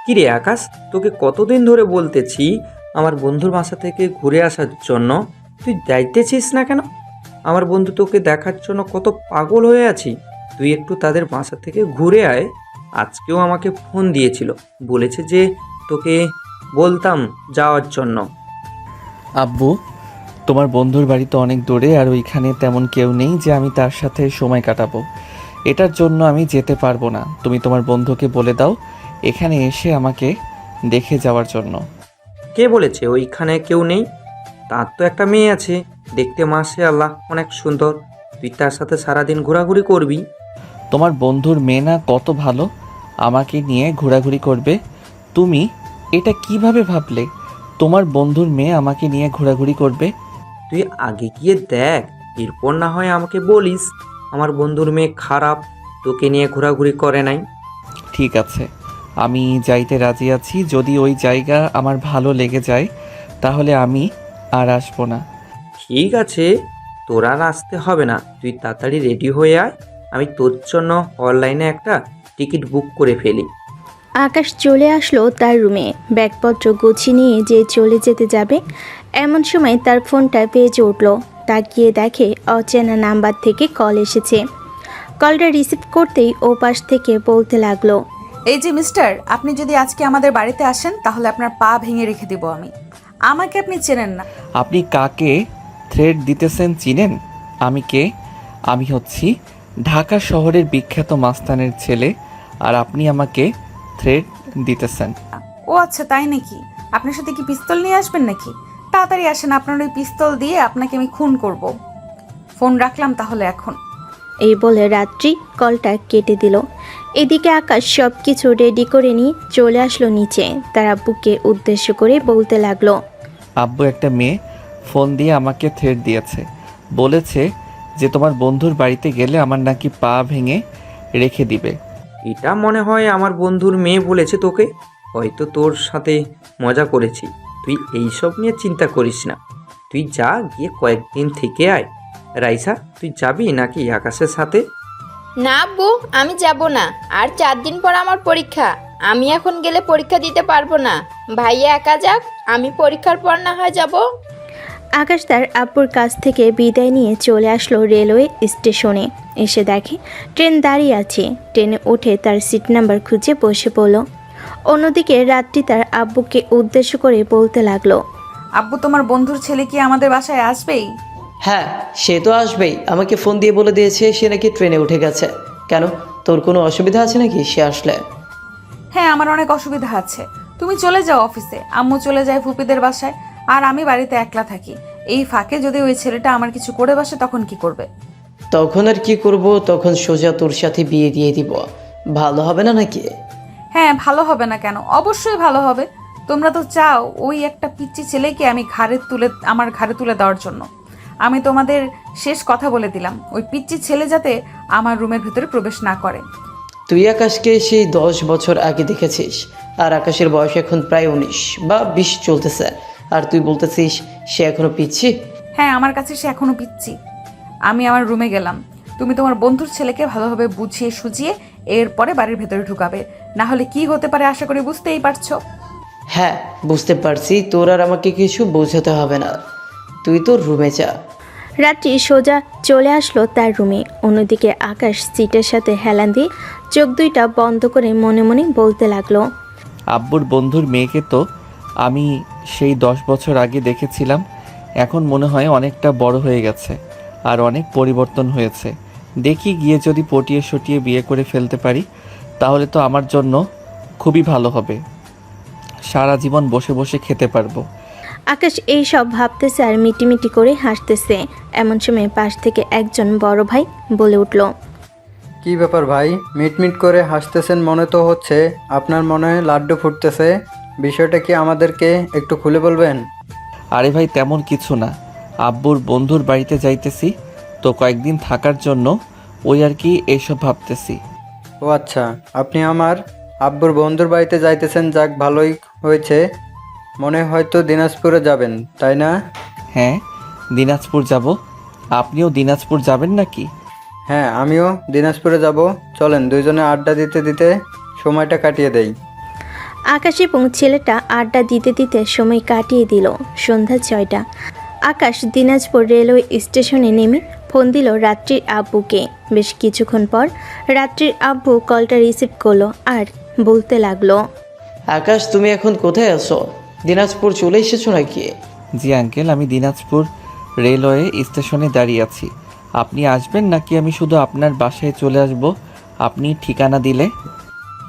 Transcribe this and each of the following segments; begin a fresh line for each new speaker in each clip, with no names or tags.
কিরে আকাশ, তোকে কতদিন ধরে বলতেছি আমার বন্ধুর বাসা থেকে ঘুরে আসার জন্য, তুই যাইতেছিস না কেন? আমার বন্ধু তোকে দেখার জন্য কত পাগল হয়ে আছি। তুই একটু তাদের বাসা থেকে ঘুরে আয়। আজকেও আমাকে ফোন দিয়েছিল, বলেছে যে তোকে বলতাম যাওয়ার জন্য।
আব্বু, তোমার বন্ধুর বাড়ি তো অনেক দূরে, আর ওইখানে তেমন কেউ নেই যে আমি তার সাথে সময় কাটাবো। এটার জন্য আমি যেতে পারবো না। তুমি তোমার বন্ধুকে বলে দাও এখানে এসে আমাকে দেখে যাওয়ার জন্য।
কে বলেছে ওইখানে কেউ নেই? তার তো একটা মেয়ে আছে, দেখতে মাশাআল্লাহ অনেক সুন্দর। তুই তার সাথে সারাদিন ঘোরাঘুরি করবি।
তোমার বন্ধুর মেয়ে না কত ভালো, আমাকে নিয়ে ঘোরাঘুরি করবে। তুমি এটা কিভাবে ভাবলে? তোমার বন্ধুর মেয়ে আমাকে নিয়ে ঘোরাঘুরি করবে?
তুই আগে গিয়ে দেখ, এরপর না হয় আমাকে বলিস আমার বন্ধুর মেয়ে খারাপ, তোকে নিয়ে ঘোরাঘুরি করে নাই।
ঠিক আছে, আমি যাইতে রাজি আছি। যদি ওই জায়গা আমার ভালো লেগে যায় তাহলে আমি আর আসবো না।
ঠিক আছে, তোর আর আসতে হবে না, তুই তাড়াতাড়ি রেডি হয়ে আয়। আমি তোর জন্য অনলাইনে একটা টিকিট বুক করে ফেলি।
আকাশ চলে আসলো তার রুমে। ব্যাগপত্র গুছিয়ে নিয়ে যে চলে যেতে যাবে, এমন সময় তার ফোনটা বেজে উঠল। তাকিয়ে দেখে অচেনা নাম্বার থেকে কল এসেছে। কলটা রিসিভ করতেই ও পাশ থেকে বলতে লাগলো,
এই যে মিস্টার, আপনি যদি আজকে আমাদের বাড়িতে আসেন তাহলে আপনার পা ভেঙে রেখে দেব আমি। আমাকে আপনি চেনেন না।
আপনি কাকে থ্রেট দিতেছেন চিনেন? আমি কে? আমি হচ্ছি ঢাকা শহরের বিখ্যাত মাস্তানের ছেলে, আর আপনি আমাকে থ্রেট দিতেছেন?
ও আচ্ছা, তাই নাকি? আপনার সাথে কি পিস্তল নিয়ে আসবেন নাকি? তাড়াতাড়ি আসেন, আপনার ওই পিস্তল দিয়ে আপনাকে আমি খুন করব। ফোন রাখলাম তাহলে এখন।
এই বলে রাত্রি কলটা কেটে দিল। এদিকে আকাশ সব কিছু রেডি করে নিয়ে চলে আসলো নিচে। তার আব্বুকে উদ্দেশ্য করে বলতে লাগলো,
আব্বু, একটা মেয়ে ফোন দিয়ে আমাকে থ্রেট দিয়েছে। বলেছে যে তোমার বন্ধুর বাড়িতে গেলে আমার নাকি পা ভেঙে রেখে দিবে।
এটা মনে হয় আমার বন্ধুর মেয়ে বলেছে তোকে, হয়তো তোর সাথে মজা করেছি। তুই এইসব নিয়ে চিন্তা করিস না, তুই যা গিয়ে কয়েকদিন থেকে আয়। রাইসা, তুই যাবি নাকি আকাশের সাথে?
না আব্বু, আমি যাব না। আর 4 দিন পর আমার পরীক্ষা। আমি এখন গেলে পরীক্ষা দিতে পারবো না। ভাইয়া একা যাক, আমি পরীক্ষার পর না হয় যাব।
আকাশ তার আব্বুর কাছ থেকে বিদায় নিয়ে চলে আসলো রেলওয়ে স্টেশনে। এসে দেখে ট্রেন দাঁড়িয়ে আছে। ট্রেনে উঠে তার সিট নাম্বার খুঁজে বসে পড়ল। অন্যদিকে রাত্রি তার আব্বুকে উদ্দেশ্য করে বলতে লাগলো,
আব্বু, তোমার বন্ধুর ছেলে কি আমাদের বাসায় আসবেই?
হ্যাঁ, সে তো আসবেই। আমাকে ফোন দিয়ে বলে দিয়েছে সে নাকি ট্রেনে উঠে গেছে। কেন, তোর কোনো অসুবিধা আছে নাকি সে আসলে?
হ্যাঁ, আমার অনেক অসুবিধা আছে। তুমি চলে যাও অফিসে, আম্মু চলে যায় ফুপিদের বাসায়, আর আমি বাড়িতে একলা থাকি। এই ফাঁকে যদি ওই ছেলেটা আমার কিছু করে বসে তখন কি করবে?
তখন আর কি করব? তখন সোজা তোর সাথে বিয়ে দিয়ে দিব। ভালো হবে না নাকি?
হ্যাঁ, ভালো হবে না কেন? অবশ্যই ভালো হবে। তোমরা তো চাও ওই একটা পিচ্চি ছেলেকে আমি আমার ঘাড়ে তুলে দেওয়ার জন্য। আমি তোমাদের শেষ কথা বলে দিলাম, ওই পিচ্চি ছেলে যাতে আমার রুমের ভিতরে প্রবেশ না করে।
তুই আকাশকে সেই 10 বছর আগে দেখেছিস, আর আকাশের বয়স এখন প্রায় 19 বা 20 চলতেছে, আর তুই বলতেছিস সে এখনো পিচ্ছি?
হ্যাঁ, আমার কাছে সে এখনো পিচ্চি। আমি আমার রুমে গেলাম। তুমি তোমার বন্ধুর ছেলেকে ভালোভাবে বুঝিয়ে সুঝিয়ে এরপরে বাড়ির ভেতরে ঢুকাবে, না হলে কি হতে পারে আশা করি বুঝতেই পারছো।
হ্যাঁ, বুঝতে পারছি। তোর আর আমাকে কিছু বোঝাতে হবে না, তুই তোর রুমে যা।
রাত্রি সোজা চলে আসলো তার রুমে। অন্যদিকে আকাশ সিটের সাথে হেলান দিয়ে চোখ দুইটা বন্ধ করে মনে মনে বলতে লাগলো,
আব্বুর বন্ধুর মেয়েকে তো আমি সেই 10 বছর আগে দেখেছিলাম। এখন মনে হয় অনেকটা বড় হয়ে গেছে আর অনেক পরিবর্তন হয়েছে। দেখি গিয়ে যদি পটিয়ে সটিয়ে বিয়ে করে ফেলতে পারি তাহলে তো আমার জন্য খুবই ভালো হবে। সারা জীবন বসে বসে খেতে পারবো।
আকাশ এই সব ভাবতেছে আর মিটিমিটি করে হাসতেছে। এমন সময় পাশ থেকে একজন বড় ভাই বলে উঠল,
কি ব্যাপার ভাই, মিটমিট করে হাসতেছেন মনে তো হচ্ছে। আপনার মনে লাড্ডু ফুটতেছে, বিষয়টা কি আমাদেরকে একটু খুলে বলবেন?
আরে ভাই, তেমন কিছু না। আব্বুর বন্ধুর বাড়িতে যাইতেছি তো কয়েকদিন থাকার জন্য, ওই আর কি এইসব ভাবতেছি।
ও আচ্ছা, আপনি আমার আব্বুর বন্ধুর বাড়িতে যাইতেছেন, যাক ভালোই হয়েছে। মনে হয়তো দিনাজপুরে যাবেন, তাই না?
হ্যাঁ, দিনাজপুর যাব। আপনিও দিনাজপুর যাবেন নাকি?
হ্যাঁ, আমিও দিনাজপুরে যাব। চলেন দুইজনে আড্ডা দিতে দিতে সময়টা কাটিয়ে দেই।
আকাশ এবং ছেলেটা আড্ডা দিতে দিতে সময় কাটিয়ে দিল সন্ধ্যা 6টা। আকাশ দিনাজপুর রেলওয়ে স্টেশনে নেমে ফোন দিল রাত্রির আব্বুকে। বেশ কিছুক্ষণ পর রাত্রির আব্বু কলটা রিসিভ করলো আর বলতে লাগলো,
আকাশ তুমি এখন কোথায় আছো? দিনাজপুর চলে এসেছো নাকি?
জি আঙ্কেল, আমি দিনাজপুর রেলওয়ে স্টেশনে দাঁড়িয়ে আছি। আপনি আসবেন নাকি আমি শুধু আপনার বাসায় চলে আসব আপনি ঠিকানা দিলে?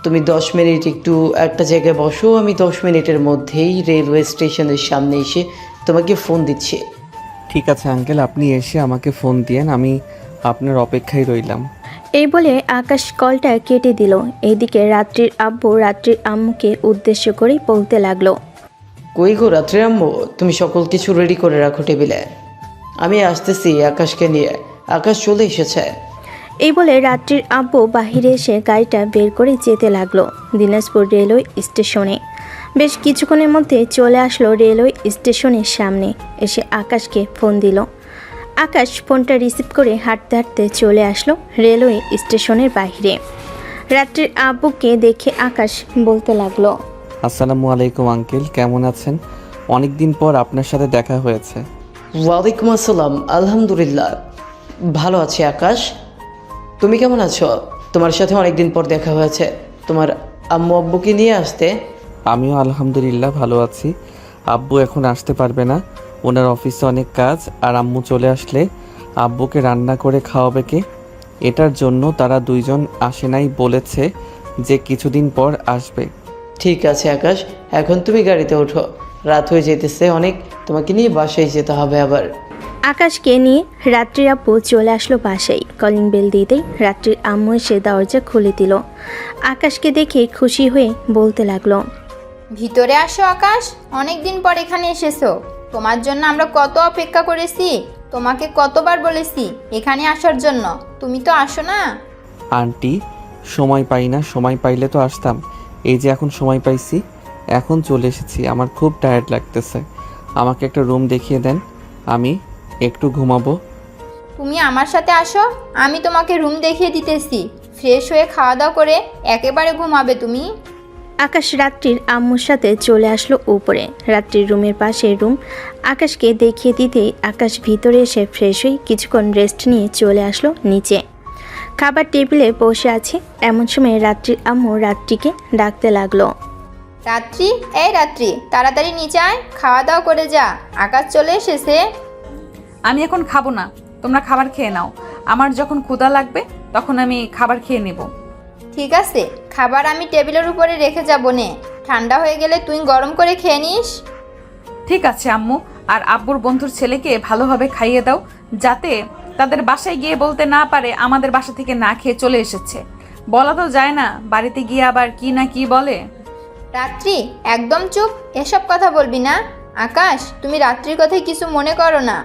তুমি 10 মিনিট একটু একটা জায়গায় বসো, আমি 10 মিনিটের মধ্যেই রেলওয়ে স্টেশনের সামনে এসে তোমাকে ফোন দিচ্ছি।
ঠিক আছে আঙ্কেল, আপনি এসে আমাকে ফোন দিয়েন, আমি আপনার অপেক্ষায় রইলাম।
এই বলে আকাশ কলটা কেটে দিল। এইদিকে রাত্রির আব্বু রাত্রির আম্মুকে উদ্দেশ্য করে বলতে লাগলো,
কই গো রাত্রে আম্মু, তুমি সকল কিছু রেডি করে রাখো টেবিলে, আমি আসতেছি আকাশকে নিয়ে। আকাশ চলে এসেছে।
এই বলে রাত্রির আব্বু বাহিরে এসে গাড়িটা বের করে যেতে লাগলো দিনাজপুর রেলওয়ে স্টেশনে। বেশ কিছুক্ষণের মধ্যে চলে আসলো রেলওয়ে স্টেশনের সামনে। এসে আকাশকে ফোন দিল। আকাশ ফোনটা রিসিভ করে হাঁটতে হাঁটতে চলে আসলো রেলওয়ে স্টেশনের বাইরে। রাত্রির আব্বুকে দেখে আকাশ বলতে লাগলো,
আসসালামু আলাইকুম আঙ্কেল, কেমন আছেন? অনেক দিন পর আপনার সাথে দেখা হয়েছে।
ওয়ালাইকুম আসসালাম, আলহামদুলিল্লাহ ভালো আছি। আকাশ তুমি কেমন আছো? তোমার সাথে অনেকদিন পর দেখা হয়েছে, তোমার আম্মু আব্বুকে নিয়ে আসতে।
আমিও আলহামদুলিল্লাহ ভালো আছি। আব্বু এখন আসতে পারবে না, ওনার অফিসে অনেক কাজ, আর আম্মু চলে আসলে আব্বুকে রান্না করে খাওয়াবে কে? এটার জন্য তারা দুইজন আসে নাই, বলেছে যে কিছুদিন পর আসবে।
ঠিক আছে আকাশ, এখন তুমি গাড়িতে ওঠো, রাত হয়ে যেতেছে অনেক, তোমাকে নিয়ে বাসায় যেতে হবে আবার।
আকাশকে নিয়ে রাত্রির আব্বু চলে আসলো বাসায়। কলিং বেল দিতেই রাত্রির আম্মু এসে দরজা খুলে দিল। আকাশকে দেখে খুশি হয়ে বলতে লাগলো,
ভিতরে আসো আকাশ, অনেক দিন পর এখানে এসেছো। তোমার জন্য আমরা কত অপেক্ষা করেছি, তোমাকে কতবার বলেছি এখানে আসার জন্য, তুমি তো আসো না।
আন্টি, সময় পাই না, সময় পাইলে তো আসতাম। এই যে এখন সময় পাইছি, এখন চলে এসেছি। আমার খুব টায়ার্ড লাগতেছে, আমাকে একটা রুম দেখিয়ে দেন, আমি একটু ঘুমাবো।
তুমি আমার সাথে আসো, আমি তোমাকে রুম দেখিয়ে দিতেছি। ফ্রেশ হয়ে খাওয়া দাওয়া করে একেবারে ঘুমাবে তুমি।
আকাশ রাত্রির আম্মুর সাথে চলে আসলো উপরে। রাত্রির রুমের পাশে রুম আকাশকে দেখিয়ে দিতেই আকাশ ভিতরে এসে ফ্রেশ হয়ে কিছুক্ষণ রেস্ট নিয়ে চলে আসলো নিচে। খাবার টেবিলে বসে আছে এমন সময় রাত্রির আম্মু রাত্রিকে ডাকতে লাগলো,
রাত্রি, এই রাত্রি, তাড়াতাড়ি নিচে আয়, খাওয়া দাওয়া করে যা, আকাশ চলে এসেছে।
আমি এখন খাবো না, তোমরা খাবার খেয়ে নাও। আমার যখন ক্ষুধা লাগবে তখন আমি খাবার খেয়ে নেব।
ঠিক আছে, খাবার আমি টেবিলের উপরে রেখে যাবো নে, ঠান্ডা হয়ে গেলে তুই গরম করে খেয়ে নিস।
ঠিক আছে আম্মু, আর আব্বুর বন্ধুর ছেলেকে ভালোভাবে খাইয়ে দাও, যাতে তাদের বাসায় গিয়ে বলতে না পারে আমাদের বাসা থেকে না খেয়ে চলে এসেছে। বলা তো যায় না, বাড়িতে গিয়ে আবার কি না কি বলে।
রাত্রি, একদম চুপ, এসব কথা বলবি না। আকাশ, তুমি রাত্রির কথায় কিছু মনে করো না,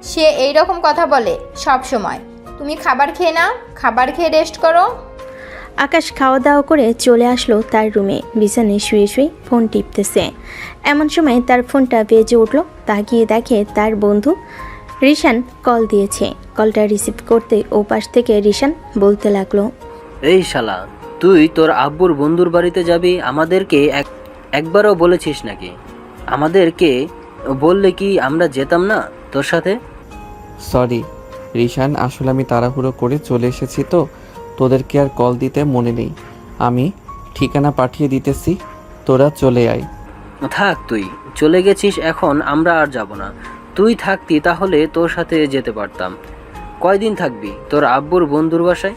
সে এই রকম কথা বলে সব সময়। তুমি খাবার খেয়ে নাও, খাবার খেয়ে রেস্ট করো।
আকাশ খাওয়া দাওয়া করে চলে আসলো তার রুমে। বিছানায় শুয়ে শুয়ে ফোন টিপতেছে। এমন সময় তার ফোনটা বেজে উঠলো। তাকিয়ে দেখে তার বন্ধু রিশান কল দিয়েছে। কলটা রিসিভ করতে ওপাশ থেকে রিশান বলতে লাগলো,
এই শালা, তুই তোর আব্বুর বন্ধুর বাড়িতে যাবি, আমাদেরকে একবারও বলেছিস নাকি? আমাদেরকে বললে কি আমরা যেতাম না তোর সাথে?
সরি রিশান, আসলে আমি তাড়াহুড়ো করে চলে এসেছি তো, তোদেরকে আর কল দিতে মনে নেই। আমি ঠিকানা পাঠিয়ে দিতেছি, তোরা চলে আয়।
থাক, তুই চলে গেছিস, এখন আমরা আর যাব না। তুই থাকতি তাহলে তোর সাথে যেতে পারতাম। কয়দিন থাকবি তোর আব্বুর বন্ধুর বাসায়?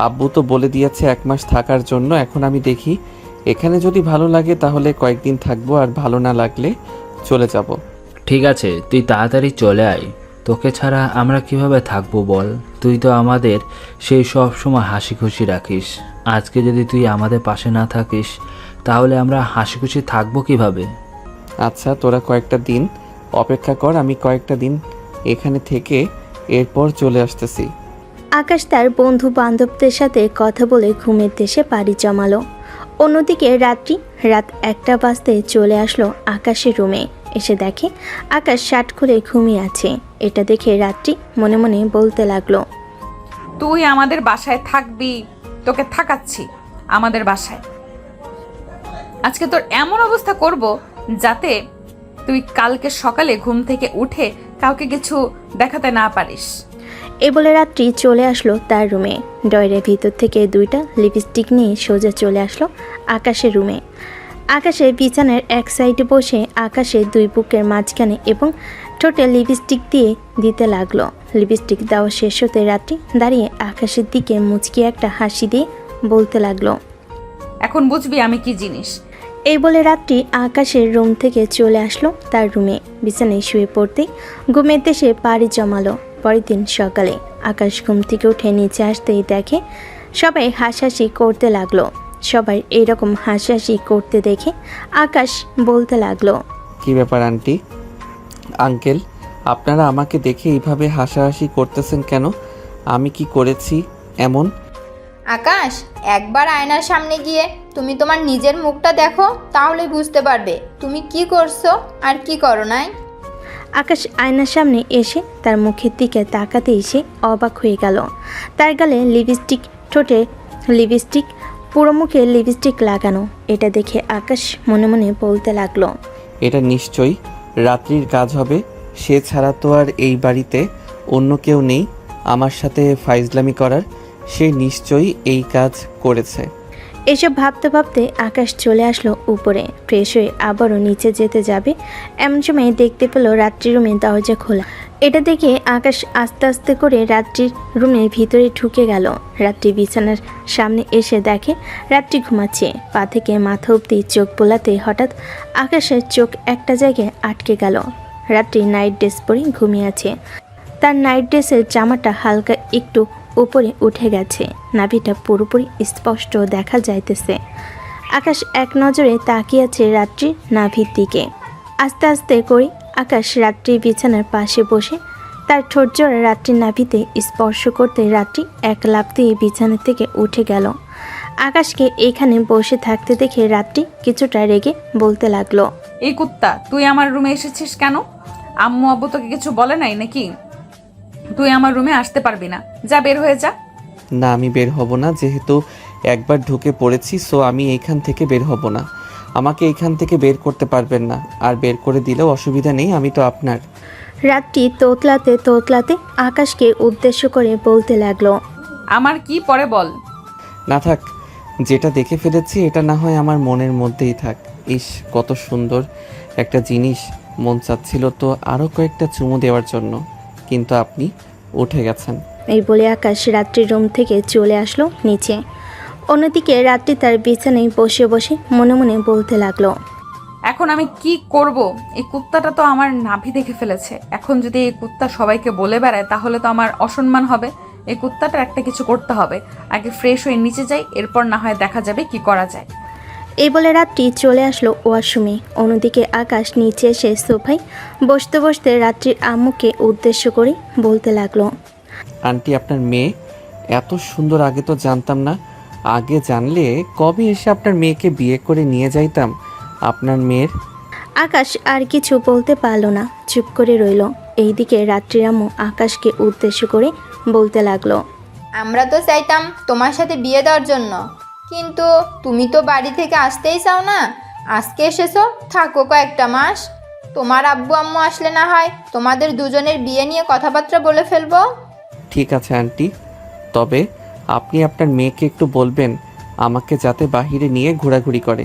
আব্বু তো বলে দিয়েছে 1 মাস থাকার জন্য। এখন আমি দেখি, এখানে যদি ভালো লাগে তাহলে কয়েকদিন থাকবো, আর ভালো না লাগলে চলে যাব।
ঠিক আছে, তুই তাড়াতাড়ি চলে আয়, তোকে ছাড়া আমরা কিভাবে থাকবো বল? তুই তো আমাদের সেই সব সময় হাসি খুশি রাখিস। আজকে যদি তুই আমাদের পাশে না থাকিস তাহলে আমরা হাসি খুশি থাকবো কিভাবে?
আচ্ছা, তোরা কয়েকটা দিন অপেক্ষা কর, আমি কয়েকটা দিন এখানে থেকে এরপর চলে আসতেছি।
আকাশ তার বন্ধু বান্ধবদের সাথে কথা বলে ঘুমের দেশে পাড়ি জমালো। অন্যদিকে রাত 1টা বাজতে চলে আসলো আকাশের রুমে। এসে দেখে আকাশ শার্ট খুলে ঘুমিয়ে আছে। এটা দেখে রাত্রি মনে মনে বলতে লাগলো,
তুই আমাদের বাসায় থাকবি, তোকে থাকাচ্ছি আমাদের বাসায়। আজকে তোর এমন অবস্থা করব যাতে তুই কালকে সকালে ঘুম থেকে উঠে কাউকে কিছু দেখাতে না পারিস।
এই বলে রাত্রি চলে আসলো তার রুমে। ডয়ের ভিতর থেকে 2টা লিপস্টিক নিয়ে সোজা চলে আসলো আকাশের রুমে। আকাশে বিছানার এক সাইডে বসে আকাশে 2 বুকের মাঝখানে এবং ঠোঁটে লিপস্টিক দিয়ে দিতে লাগলো। লিপস্টিক দেওয়া শেষ হতে রাত্রি দাঁড়িয়ে আকাশের দিকে মুচকি একটা হাসি দিয়ে বলতে লাগলো,
এখন বুঝবি আমি কি জিনিস।
এই বলে রাত্রি আকাশের রুম থেকে চলে আসলো তার রুমে। বিছানায় শুয়ে পড়তেই ঘুমের দেশে পাড়ি জমালো। পরের দিন সকালে আকাশ ঘুম থেকে উঠে নিচে আসতেই দেখে সবাই হাসাহাসি করতে লাগলো। সবাই এইরকম হাসাহাসি করতে দেখে আকাশ বলতে লাগলো,
কি ব্যাপার আন্টি, আঙ্কেল, আপনারা আমাকে দেখে এইভাবে হাসাহাসি করতেছেন কেন? আমি কি করেছি এমন?
আকাশ, একবার আয়নার সামনে গিয়ে তুমি তোমার নিজের মুখটা দেখো, তাহলেই বুঝতে পারবে তুমি কি করছো আর কি করো নাই।
আকাশ আয়নার সামনে এসে তার মুখের দিকে তাকাতেই সে অবাক হয়ে গেল। তার গালে লিপস্টিক, ঠোঁটে লিপস্টিক, পুরো মুখে লিপস্টিক লাগানো। এটা দেখে আকাশ মনে মনে বলতে লাগলো,
এটা নিশ্চয়ই রাত্রির কাজ হবে। সে ছাড়া তো আর এই বাড়িতে অন্য কেউ নেই আমার সাথে ফাইজলামি করার। সে নিশ্চয়ই এই কাজ করেছে।
এসব ভাবতে ভাবতে আকাশ চলে আসলো উপরে। ফ্রেশ হয়ে আবারও নিচে যেতে যাবে এমন সময় দেখতে পেল রাত্রির রুমে দরজা খোলা। এটা দেখে আকাশ আস্তে আস্তে করে রাত্রির রুমের ভিতরে ঢুকে গেল। রাত্রি বিছানার সামনে এসে দেখে রাত্রি ঘুমাচ্ছে। পা থেকে মাথা অবধি চোখ বোলাতে হঠাৎ আকাশের চোখ একটা জায়গায় আটকে গেল। রাত্রি নাইট ড্রেস পরে ঘুমিয়ে আছে। তার নাইট ড্রেসের জামাটা হালকা একটু উপরে উঠে গেছে, নাভিটা পুরোপুরি স্পষ্ট দেখা যাইতেছে। আকাশ এক নজরে তাকিয়ে আছে রাত্রির নাভির দিকে। আস্তে আস্তে করে আকাশ রাত্রির বিছানার পাশে বসে তার ঠোঁট জোড়া রাত্রির নাভিতে স্পর্শ করতে রাত্রি এক লাফ দিয়ে বিছানা থেকে উঠে গেল। আকাশকে এখানে বসে থাকতে দেখে রাত্রি কিছুটা রেগে বলতে লাগলো,
এই কুত্তা, তুই আমার রুমে এসেছিস কেন? আম্মু আব্বু তোকে কিছু বলে নাই নাকি? তুই আমার রুমে আসতে পারবি না, যা বের হয়ে যা।
না, আমি বের হব না। যেহেতু একবার ঢুকে পড়েছি, সো আমি এইখান থেকে বের হব না। আমাকে এইখান থেকে বের করতে পারবেন না, আর বের করে দিলেও অসুবিধা নেই, আমি তো আপনার।
রাত্রি তোতলাতে তোতলাতে আকাশকে উদ্দেশ্য করে বলতে লাগলো,
আমার কি পরে বল।
না থাক, যেটা দেখে ফেলেছি এটা না হয় আমার মনের মধ্যেই থাক। ইস, কত সুন্দর একটা জিনিস, মন চাচ্ছিল তো আরও কয়েকটা চুমু দেওয়ার জন্য, কিন্তু আপনি উঠে গেছেন।
এই বলে আকাশ রাত্রির রুম থেকে চলে আসলো নিচে। অন্যদিকে রাত্রি তার বিছানায় বসে বসে মনে মনে বলতে লাগলো,
এখন আমি কি করব? এই কুত্তাটা তো আমার নাভি দেখে ফেলেছে। এখন যদি এই কুত্তা সবাইকে বলে বেড়ায় তাহলে তো আমার অসম্মান হবে। এই কুত্তাটার একটা কিছু করতে হবে। আগে ফ্রেশ হয়ে নিচে যাই, এরপর না হয় দেখা যাবে কি করা যায়।
এই বলে রাত্রি চলে আসলো ওয়াশরুমে। অন্যদিকে আকাশ নিচে এসে সোফায় বসতে বসতে রাত্রির আম্মুকে উদ্দেশ্য করে বলতে লাগলো,
আন্টি, আপনার মেয়ে এত সুন্দর, আগে তো জানতাম না। আগে জানলে কবে এসে আপনার মেয়েকে বিয়ে করে নিয়ে যাইতাম। আপনার মেয়ের।
আকাশ আর কিছু বলতে পারলো না, চুপ করে রইল। এইদিকে রাত্রির আম্মু আকাশকে উদ্দেশ্য করে বলতে লাগলো,
আমরা তো চাইতাম তোমার সাথে বিয়ে দেওয়ার জন্য, কিন্তু তুমি তো বাড়ি থেকে আসতেই চাও না। আজকে এসেছো, থাকো কয়েকটা মাস। তোমার আব্বু আম্মু আসলে না হয় তোমাদের দুজনের বিয়ে নিয়ে কথাবার্তা বলে ফেলবো।
ঠিক আছে আন্টি, তবে আপনি আপনার মেয়েকে একটু বলবেন আমাকে যাতে বাহিরে নিয়ে ঘোরাঘুরি করে।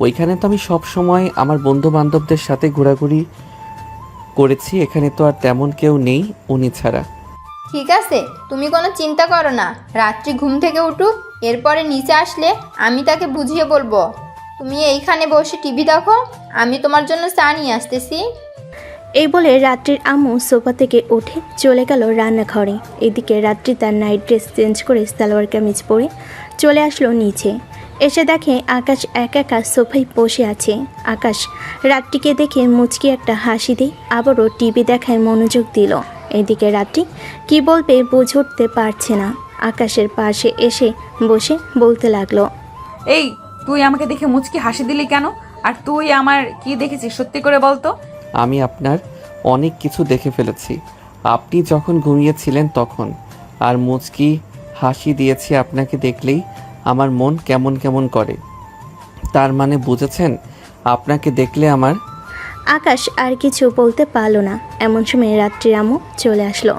ওইখানে তো আমি সব সময় আমার বন্ধু বান্ধবদের সাথে ঘোরাঘুরি করেছি, এখানে তো আর তেমন কেউ নেই উনি ছাড়া।
ঠিক আছে, তুমি কোনো চিন্তা করো না। রাত্রি ঘুম থেকে উঠুক, এরপরে নিচে আসলে আমি তাকে বুঝিয়ে বলবো। তুমি এইখানে বসে টিভি দেখো, আমি তোমার জন্য চা নিয়ে আসতেছি।
এই বলে রাত্রির আম্মু সোফা থেকে উঠে চলে গেল রান্নাঘরে। এদিকে রাত্রি তার নাইট ড্রেস চেঞ্জ করে সালোয়ার কামিজ পরে চলে আসলো নিচে। এসে দেখে আকাশ একা সোফায় বসে আছে। আকাশ রাত্রিকে দেখে মুচকি একটা হাসি দিয়ে আবারও টিভি দেখায় মনোযোগ দিল। এদিকে রাত্রি কি বলবে বুঝে উঠতে পারছে না। আকাশের পাশে এসে বসে বলতে লাগলো,
এই, তুই আমাকে দেখে মুচকি হাসি দিলি কেন? আর তুই আমার কি দেখেছিস সত্যি করে বলতো?
আমি আপনার অনেক কিছু দেখে ফেলেছি। আপনি যখন ঘুমিয়েছিলেন তখন, আর মুচকি হাসি দিয়েছি আপনাকে দেখলেই আমার মন কেমন কেমন করে। তার মানে বুঝেছেন? আপনাকে দেখলে আমার
আকাশ আর কিছু বলতে পারল না। এমন সময় রাত্রির আম্মু চলে আসলো।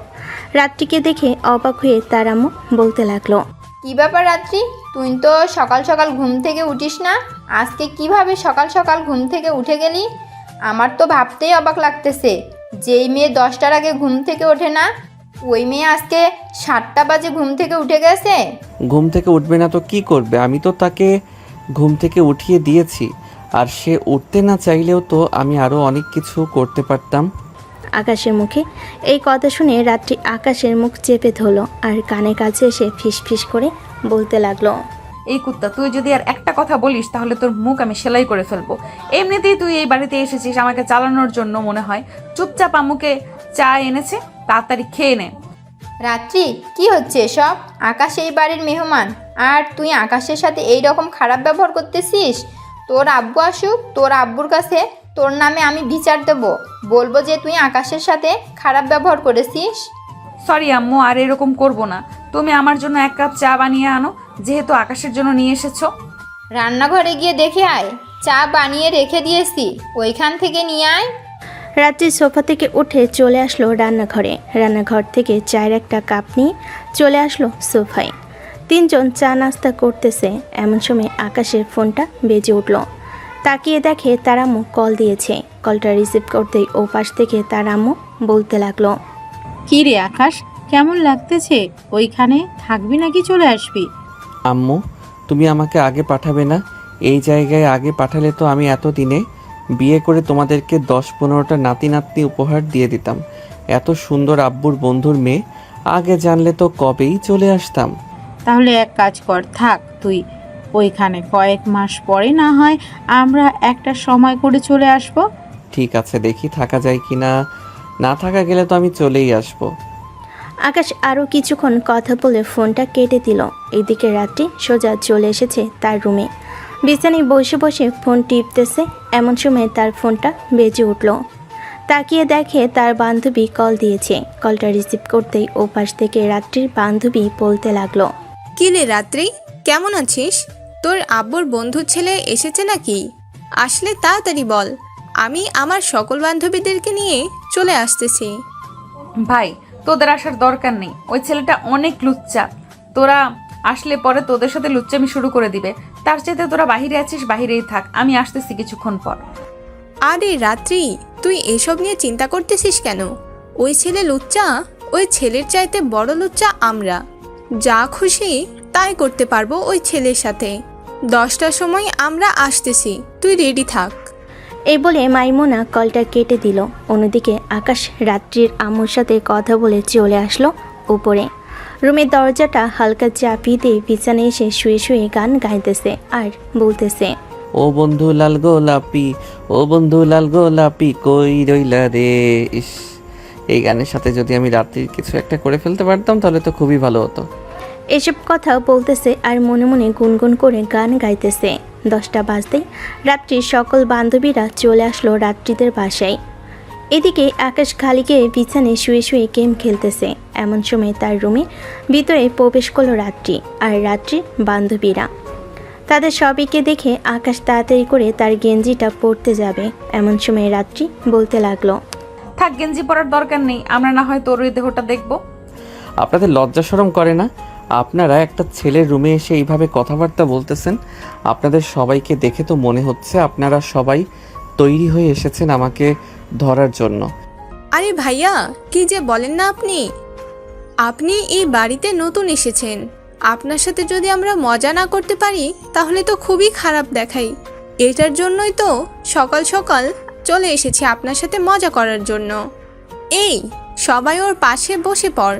রাত্রিকে দেখে অবাক হয়ে তার আম্মু বলতে লাগলো,
কি ব্যাপার রাত্রি, তুই তো সকাল সকাল ঘুম থেকে উঠিস না, আজকে কিভাবে সকাল সকাল ঘুম থেকে উঠে গেলি? আমার তো ভাবতেই অবাক লাগতেছে, যেই মেয়ে 10টার আগে ঘুম থেকে ওঠে না, ওই মেয়ে আজকে 7টা বাজে ঘুম থেকে উঠে গেছে।
ঘুম থেকে উঠবে না তো কি করবে? আমি তো তাকে ঘুম থেকে উঠিয়ে দিয়েছি, আর সে উঠতে না চাইলেও তো আমি আরও অনেক কিছু করতে পারতাম।
আকাশের মুখে এই কথা শুনে রাত্রি আকাশের মুখ চেপে ধরলো আর কানের কাছে এসে ফিস ফিস করে বলতে লাগলো,
এই কুত্তা, তুই যদি আর একটা কথা বলিস তাহলে তোর মুখ আমি সেলাই করে ফেলবো। এমনিতেই তুই এই বাড়িতে এসেছিস আমাকে চালানোর জন্য মনে হয়। চুপচাপ আম্মুকে চা এনেছে, তাড়াতাড়ি খেয়ে নে।
রাত্রি, কি হচ্ছে এসব? আকাশ এই বাড়ির মেহমান, আর তুই আকাশের সাথে এই রকম খারাপ ব্যবহার করতেছিস? তোর আব্বু আসুক, তোর আব্বুর কাছে তোর নামে আমি বিচার দেবো, বলবো যে তুই আকাশের সাথে খারাপ ব্যবহার করেছিস।
সরি আম্মু, আর এরকম করব না। তুমি আমার জন্য 1 কাপ চা বানিয়ে আনো, যেহেতু আকাশের জন্য নিয়ে এসেছো।
রান্নাঘরে গিয়ে দেখে আয়, চা বানিয়ে রেখে দিয়েছি, ওইখান থেকে নিয়ে আয়।
রাত্রি সোফা থেকে উঠে চলে আসলো রান্নাঘরে। রান্নাঘর থেকে চায়ের একটা কাপ নিয়ে চলে আসলো সোফায়। 3 জন চা নাস্তা করতেছে। এমন সময় আকাশের ফোনটা বেজে উঠল। তাকিয়ে দেখে তার আম্মু কল দিয়েছে। কলটা রিসিভ করতেই ও পাশ থেকে তার আম্মু বলতে লাগলো,
কি রে আকাশ, কেমন লাগতেছে? ওইখানে থাকবি নাকি চলে আসবি?
আম্মু, তুমি আমাকে আগে পাঠাবে না? এই জায়গায় আগে পাঠালে তো আমি এতদিনে বিয়ে করে তোমাদেরকে 10-15টা নাতি নাতনি উপহার দিয়ে দিতাম। এত সুন্দর আব্বুর বন্ধুর মেয়ে, আগে জানলে তো কবেই চলে আসতাম।
তাহলে এক কাজ কর, থাক তুই ওইখানে, কয়েক মাস পরে না হয় আমরা একটা সময় করে চলে আসব।
ঠিক আছে, দেখি থাকা যায় কি না। না থাকা গেলে তো আমি চলেই আসবো।
আকাশ আরও কিছুক্ষণ কথা বলে ফোনটা কেটে দিল। এদিকে রাত্রি সোজা চলে এসেছে তার রুমে। বিছানায় বসে বসে ফোন টিপতেছে। এমন সময় তার ফোনটা বেজে উঠল। তাকিয়ে দেখে তার বান্ধবী কল দিয়েছে। কলটা রিসিভ করতেই ও পাশ থেকে রাত্রির বান্ধবী বলতে লাগলো,
কি রে রাত্রি, কেমন আছিস? তোর আব্বুর বন্ধুর ছেলে এসেছে নাকি? আসলে তাড়াতাড়ি বল, আমি আমার সকল বান্ধবীদেরকে নিয়ে চলে আসতেছি।
ভাই, তোদের আসার দরকার নেই, ওই ছেলেটা অনেক লুচ্চা। তোরা আসলে পরে তোদের সাথে লুচ্চামি শুরু করে দিবে। তার চাইতে তোরা বাহিরে আছিস, বাহিরেই থাক, আমি আসতেছি কিছুক্ষণ পর।
আরে রাত্রি, তুই এসব নিয়ে চিন্তা করতেছিস কেন? ওই ছেলে লুচ্চা? ওই ছেলের চাইতে বড় লুচ্চা আমরা। যা খুশি তাই করতে পারবো ওই ছেলের সাথে। 10টার সময় আমরা আসতেছি, তুই রেডি থাক।
এই বলে মাইমুনা কলটা কেটে দিল। অন্যদিকে আকাশ রাত্রির আম্মুর সাথে কথা বলে চলে আসলো উপরে। রুমের দরজাটা হালকা চাপিয়ে দিয়ে বিছানায় এসে শুয়ে শুয়ে গান গাইতেছে আর বলতেছে,
ও বন্ধু লাল গোলাপি, ও বন্ধু লাল গোলাপি, কই রইলা রে। ইস, এই গানের সাথে যদি আমি রাত্রির কিছু একটা করে ফেলতে পারতাম তাহলে তো খুবই ভালো হতো।
এসব কথা বলতেছে আর মনে মনে গুনগুন করে গান গাইতেছে। 10টা বাজতেই রাত্রির সকল বান্ধবীরা চলে আসলো রাত্রিদের বাসায়। এদিকে আকাশ খালি গিয়ে বিছানায় শুয়ে শুয়ে গেম খেলতেছে। এমন সময় তার রুমে ভিতরে প্রবেশ করলো রাত্রি আর রাত্রির বান্ধবীরা। তাদের সবাইকে দেখে আকাশ তাড়াতাড়ি করে তার গেঞ্জিটা পরতে যাবে। এমন সময় রাত্রি বলতে লাগলো,
থাক, গেঞ্জি পরার দরকার নেই, আমরা না হয় তোর ওই দেহটা দেখবো।
আপনাদের লজ্জা শরম করে না? আপনারা একটা ছেলের রুমে এসে এইভাবে কথাবার্তা বলতেছেন। আপনাদের সবাইকে দেখে তো মনে হচ্ছে আপনারা সবাই তৈরি হয়ে এসেছেন আমাকে ধরার জন্য।
আরে ভাইয়া, কি যে বলেন না আপনি? আপনি এই বাড়িতে নতুন এসেছেন, আপনার সাথে যদি আমরা মজা না করতে পারি তাহলে তো খুবই খারাপ দেখাই। এটার জন্যই তো সকাল সকাল চলে এসেছি আপনার সাথে মজা করার জন্য। এই সবাই ওর পাশে বসে পড়।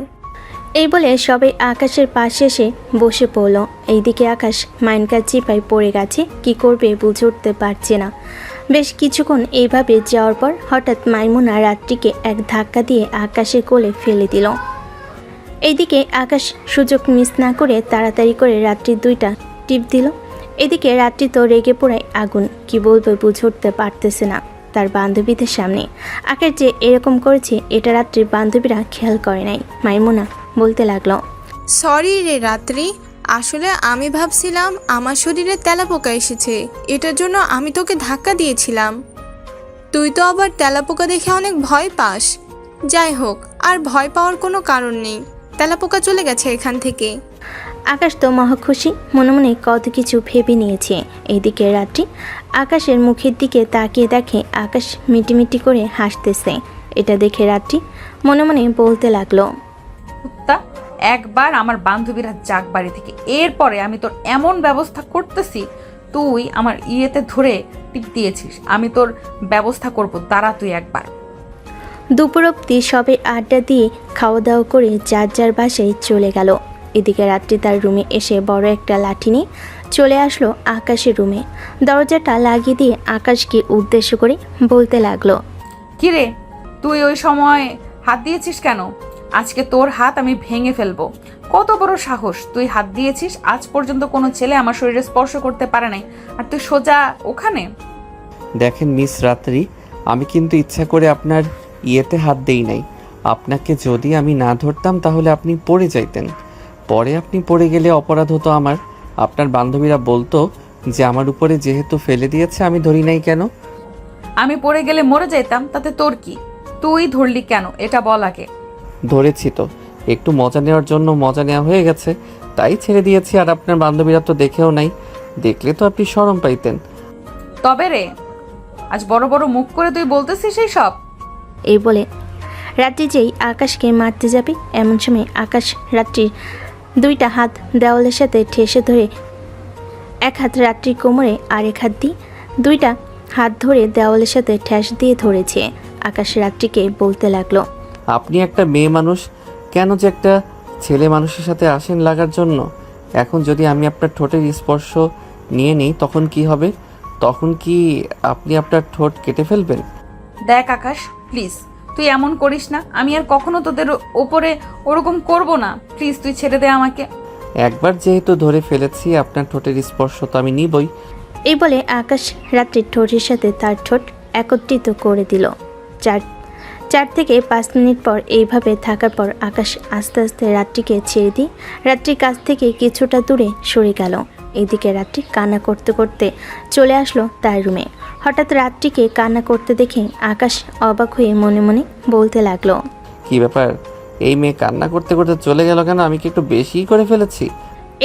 এই বলে সবাই আকাশের পাশে এসে বসে পড়ল। এইদিকে আকাশ মাইনকার চিপায় পড়ে গেছে, কি করবে বুঝে উঠতে পারছে না। বেশ কিছুক্ষণ এইভাবে যাওয়ার পর হঠাৎ মাইমুনা রাত্রিকে এক ধাক্কা দিয়ে আকাশের কোলে ফেলে দিল। এইদিকে আকাশ সুযোগ মিস না করে তাড়াতাড়ি করে রাত্রির 2টা টিপ দিল। এদিকে রাত্রি তো রেগে পোড়ায় আগুন, কি বলবে বুঝে উঠতে পারতেছে না তার বান্ধবীদের সামনে। আকাশ যে এরকম করেছে এটা রাত্রির বান্ধবীরা খেয়াল করে নাই। মাইমুনা বলতে লাগলো,
সরি রে রাত্রি, আসলে আমি ভাবছিলাম আমার শরীরে তেলাপোকা এসেছে, এটার জন্য আমি তোকে ধাক্কা দিয়েছিলাম। তুই তো আবার তেলাপোকা দেখে অনেক ভয় পাস। যাই হোক, আর ভয় পাওয়ার কোনো কারণ নেই, তেলাপোকা চলে গেছে এখান থেকে।
আকাশ তো মহা খুশি, মনে মনে কত কিছু ভেবে নিয়েছে। এইদিকে রাত্রি আকাশের মুখের দিকে তাকিয়ে দেখে আকাশ মিটিমিটি করে হাসতেছে। এটা দেখে রাত্রি মনে মনে বলতে লাগলো,
কুত্তা, একবার আমার বান্ধবীরা যাক বাড়ি থেকে, এরপরে আমি তোর এমন ব্যবস্থা করতেছি, তুই আমার ইয়েতে ধরে টিপ দিয়েছিস, আমি তোর ব্যবস্থা করব, দাঁড়া তুই একবার।
দুপুর অবধি সবে আড্ডা দিয়ে খাওয়া দাওয়া করে যার যার বাসায় চলে গেল। এদিকে রাত্রি তার রুমে এসে বড় একটা লাঠি নিয়ে চলে আসলো আকাশের রুমে। দরজাটা লাগিয়ে দিয়ে আকাশকে উদ্দেশ্য করে বলতে লাগলো,
কিরে, তুই ওই সময় হাত দিয়েছিস কেন? আজকে তোর হাত আমি ভেঙে ফেলবো। কত বড় সাহস, তুই হাত দিয়েছিস? আজ পর্যন্ত কোনো ছেলে আমার শরীরে স্পর্শ করতে পারে নাই, আর তুই সোজা ওখানে।
দেখেন মিস রাত্রি, আমি কিন্তু ইচ্ছা করে আপনার ইয়েতে হাত দেই নাই। আপনাকে যদি আমি না ধরতাম তাহলে আপনি পড়ে যাইতেন। পরে আপনি পড়ে গেলে অপরাধ হতো আমার। আপনার বান্ধবীরা বলতো যে আমার উপরে যেহেতু ফেলে দিয়েছে আমি ধরি নাই কেন।
আমি পড়ে গেলে মরে যাইতাম, তাতে তোর কি? তুই ধরলি কেন এটা বল আগে।
ধরেছি তো, একটু মজা নেওয়ার জন্য মজা নেওয়া হয়ে গেছে, তাই ছেড়ে দিয়েছি। আর আপনার বান্ধবীরা তো দেখেও নাই, দেখলে তো আপনি শরম পাইতেন।
তবে রে, আজ বড় বড় মুখ করে তুই বলতেছিস এই সব?
এই বলে রাত্রি যেই আকাশকে মারতে যাবে, এমন সময় আকাশ রাত্রির দুইটা হাত দেওয়ালের সাথে ঠেসে ধরে, এক হাত রাত্রির কোমরে আর এক হাত দিয়ে দুইটা হাত ধরে দেওয়ালের সাথে ঠেস দিয়ে ধরেছে। আকাশ রাত্রিকে বলতে লাগলো,
আপনি একটা মেয়ে মানুষ, কেন যে একটা ছেলে মানুষের সাথে আসেন লাগার জন্য? এখন যদি আমি আপনার ঠোঁটের স্পর্শ নিয়ে নিই তখন কি হবে? তখন কি আপনি আপনার ঠোঁট কেটে ফেলবেন?
দেখ আকাশ, প্লিজ তুই এমন করিস না, আমি আর কখনো তোদের ওপরে ওরকম করব না, প্লিজ তুই ছেড়ে দে আমাকে।
একবার যেহেতু ধরে ফেলেছি আপনার ঠোঁটের স্পর্শ তো আমি নিবই।
এই বলে আকাশ রাত্রির ঠোঁটের সাথে তার ঠোঁট একত্রিত করে দিল। 4 থেকে 5 মিনিট পর এইভাবে থাকার পর আকাশ আস্তে আস্তে রাত্রিকে ছেড়ে দিয়ে রাত্রির কাছ থেকে কিছুটা দূরে সরে গেল। এইদিকে রাত্রি কান্না করতে করতে চলে আসলো তার রুমে। হঠাৎ রাত্রিকে কান্না করতে দেখে আকাশ অবাক হয়ে মনে মনে বলতে লাগলো,
কি ব্যাপার, এই মেয়ে কান্না করতে করতে চলে গেল কেন? আমি কি একটু বেশিই করে ফেলেছি?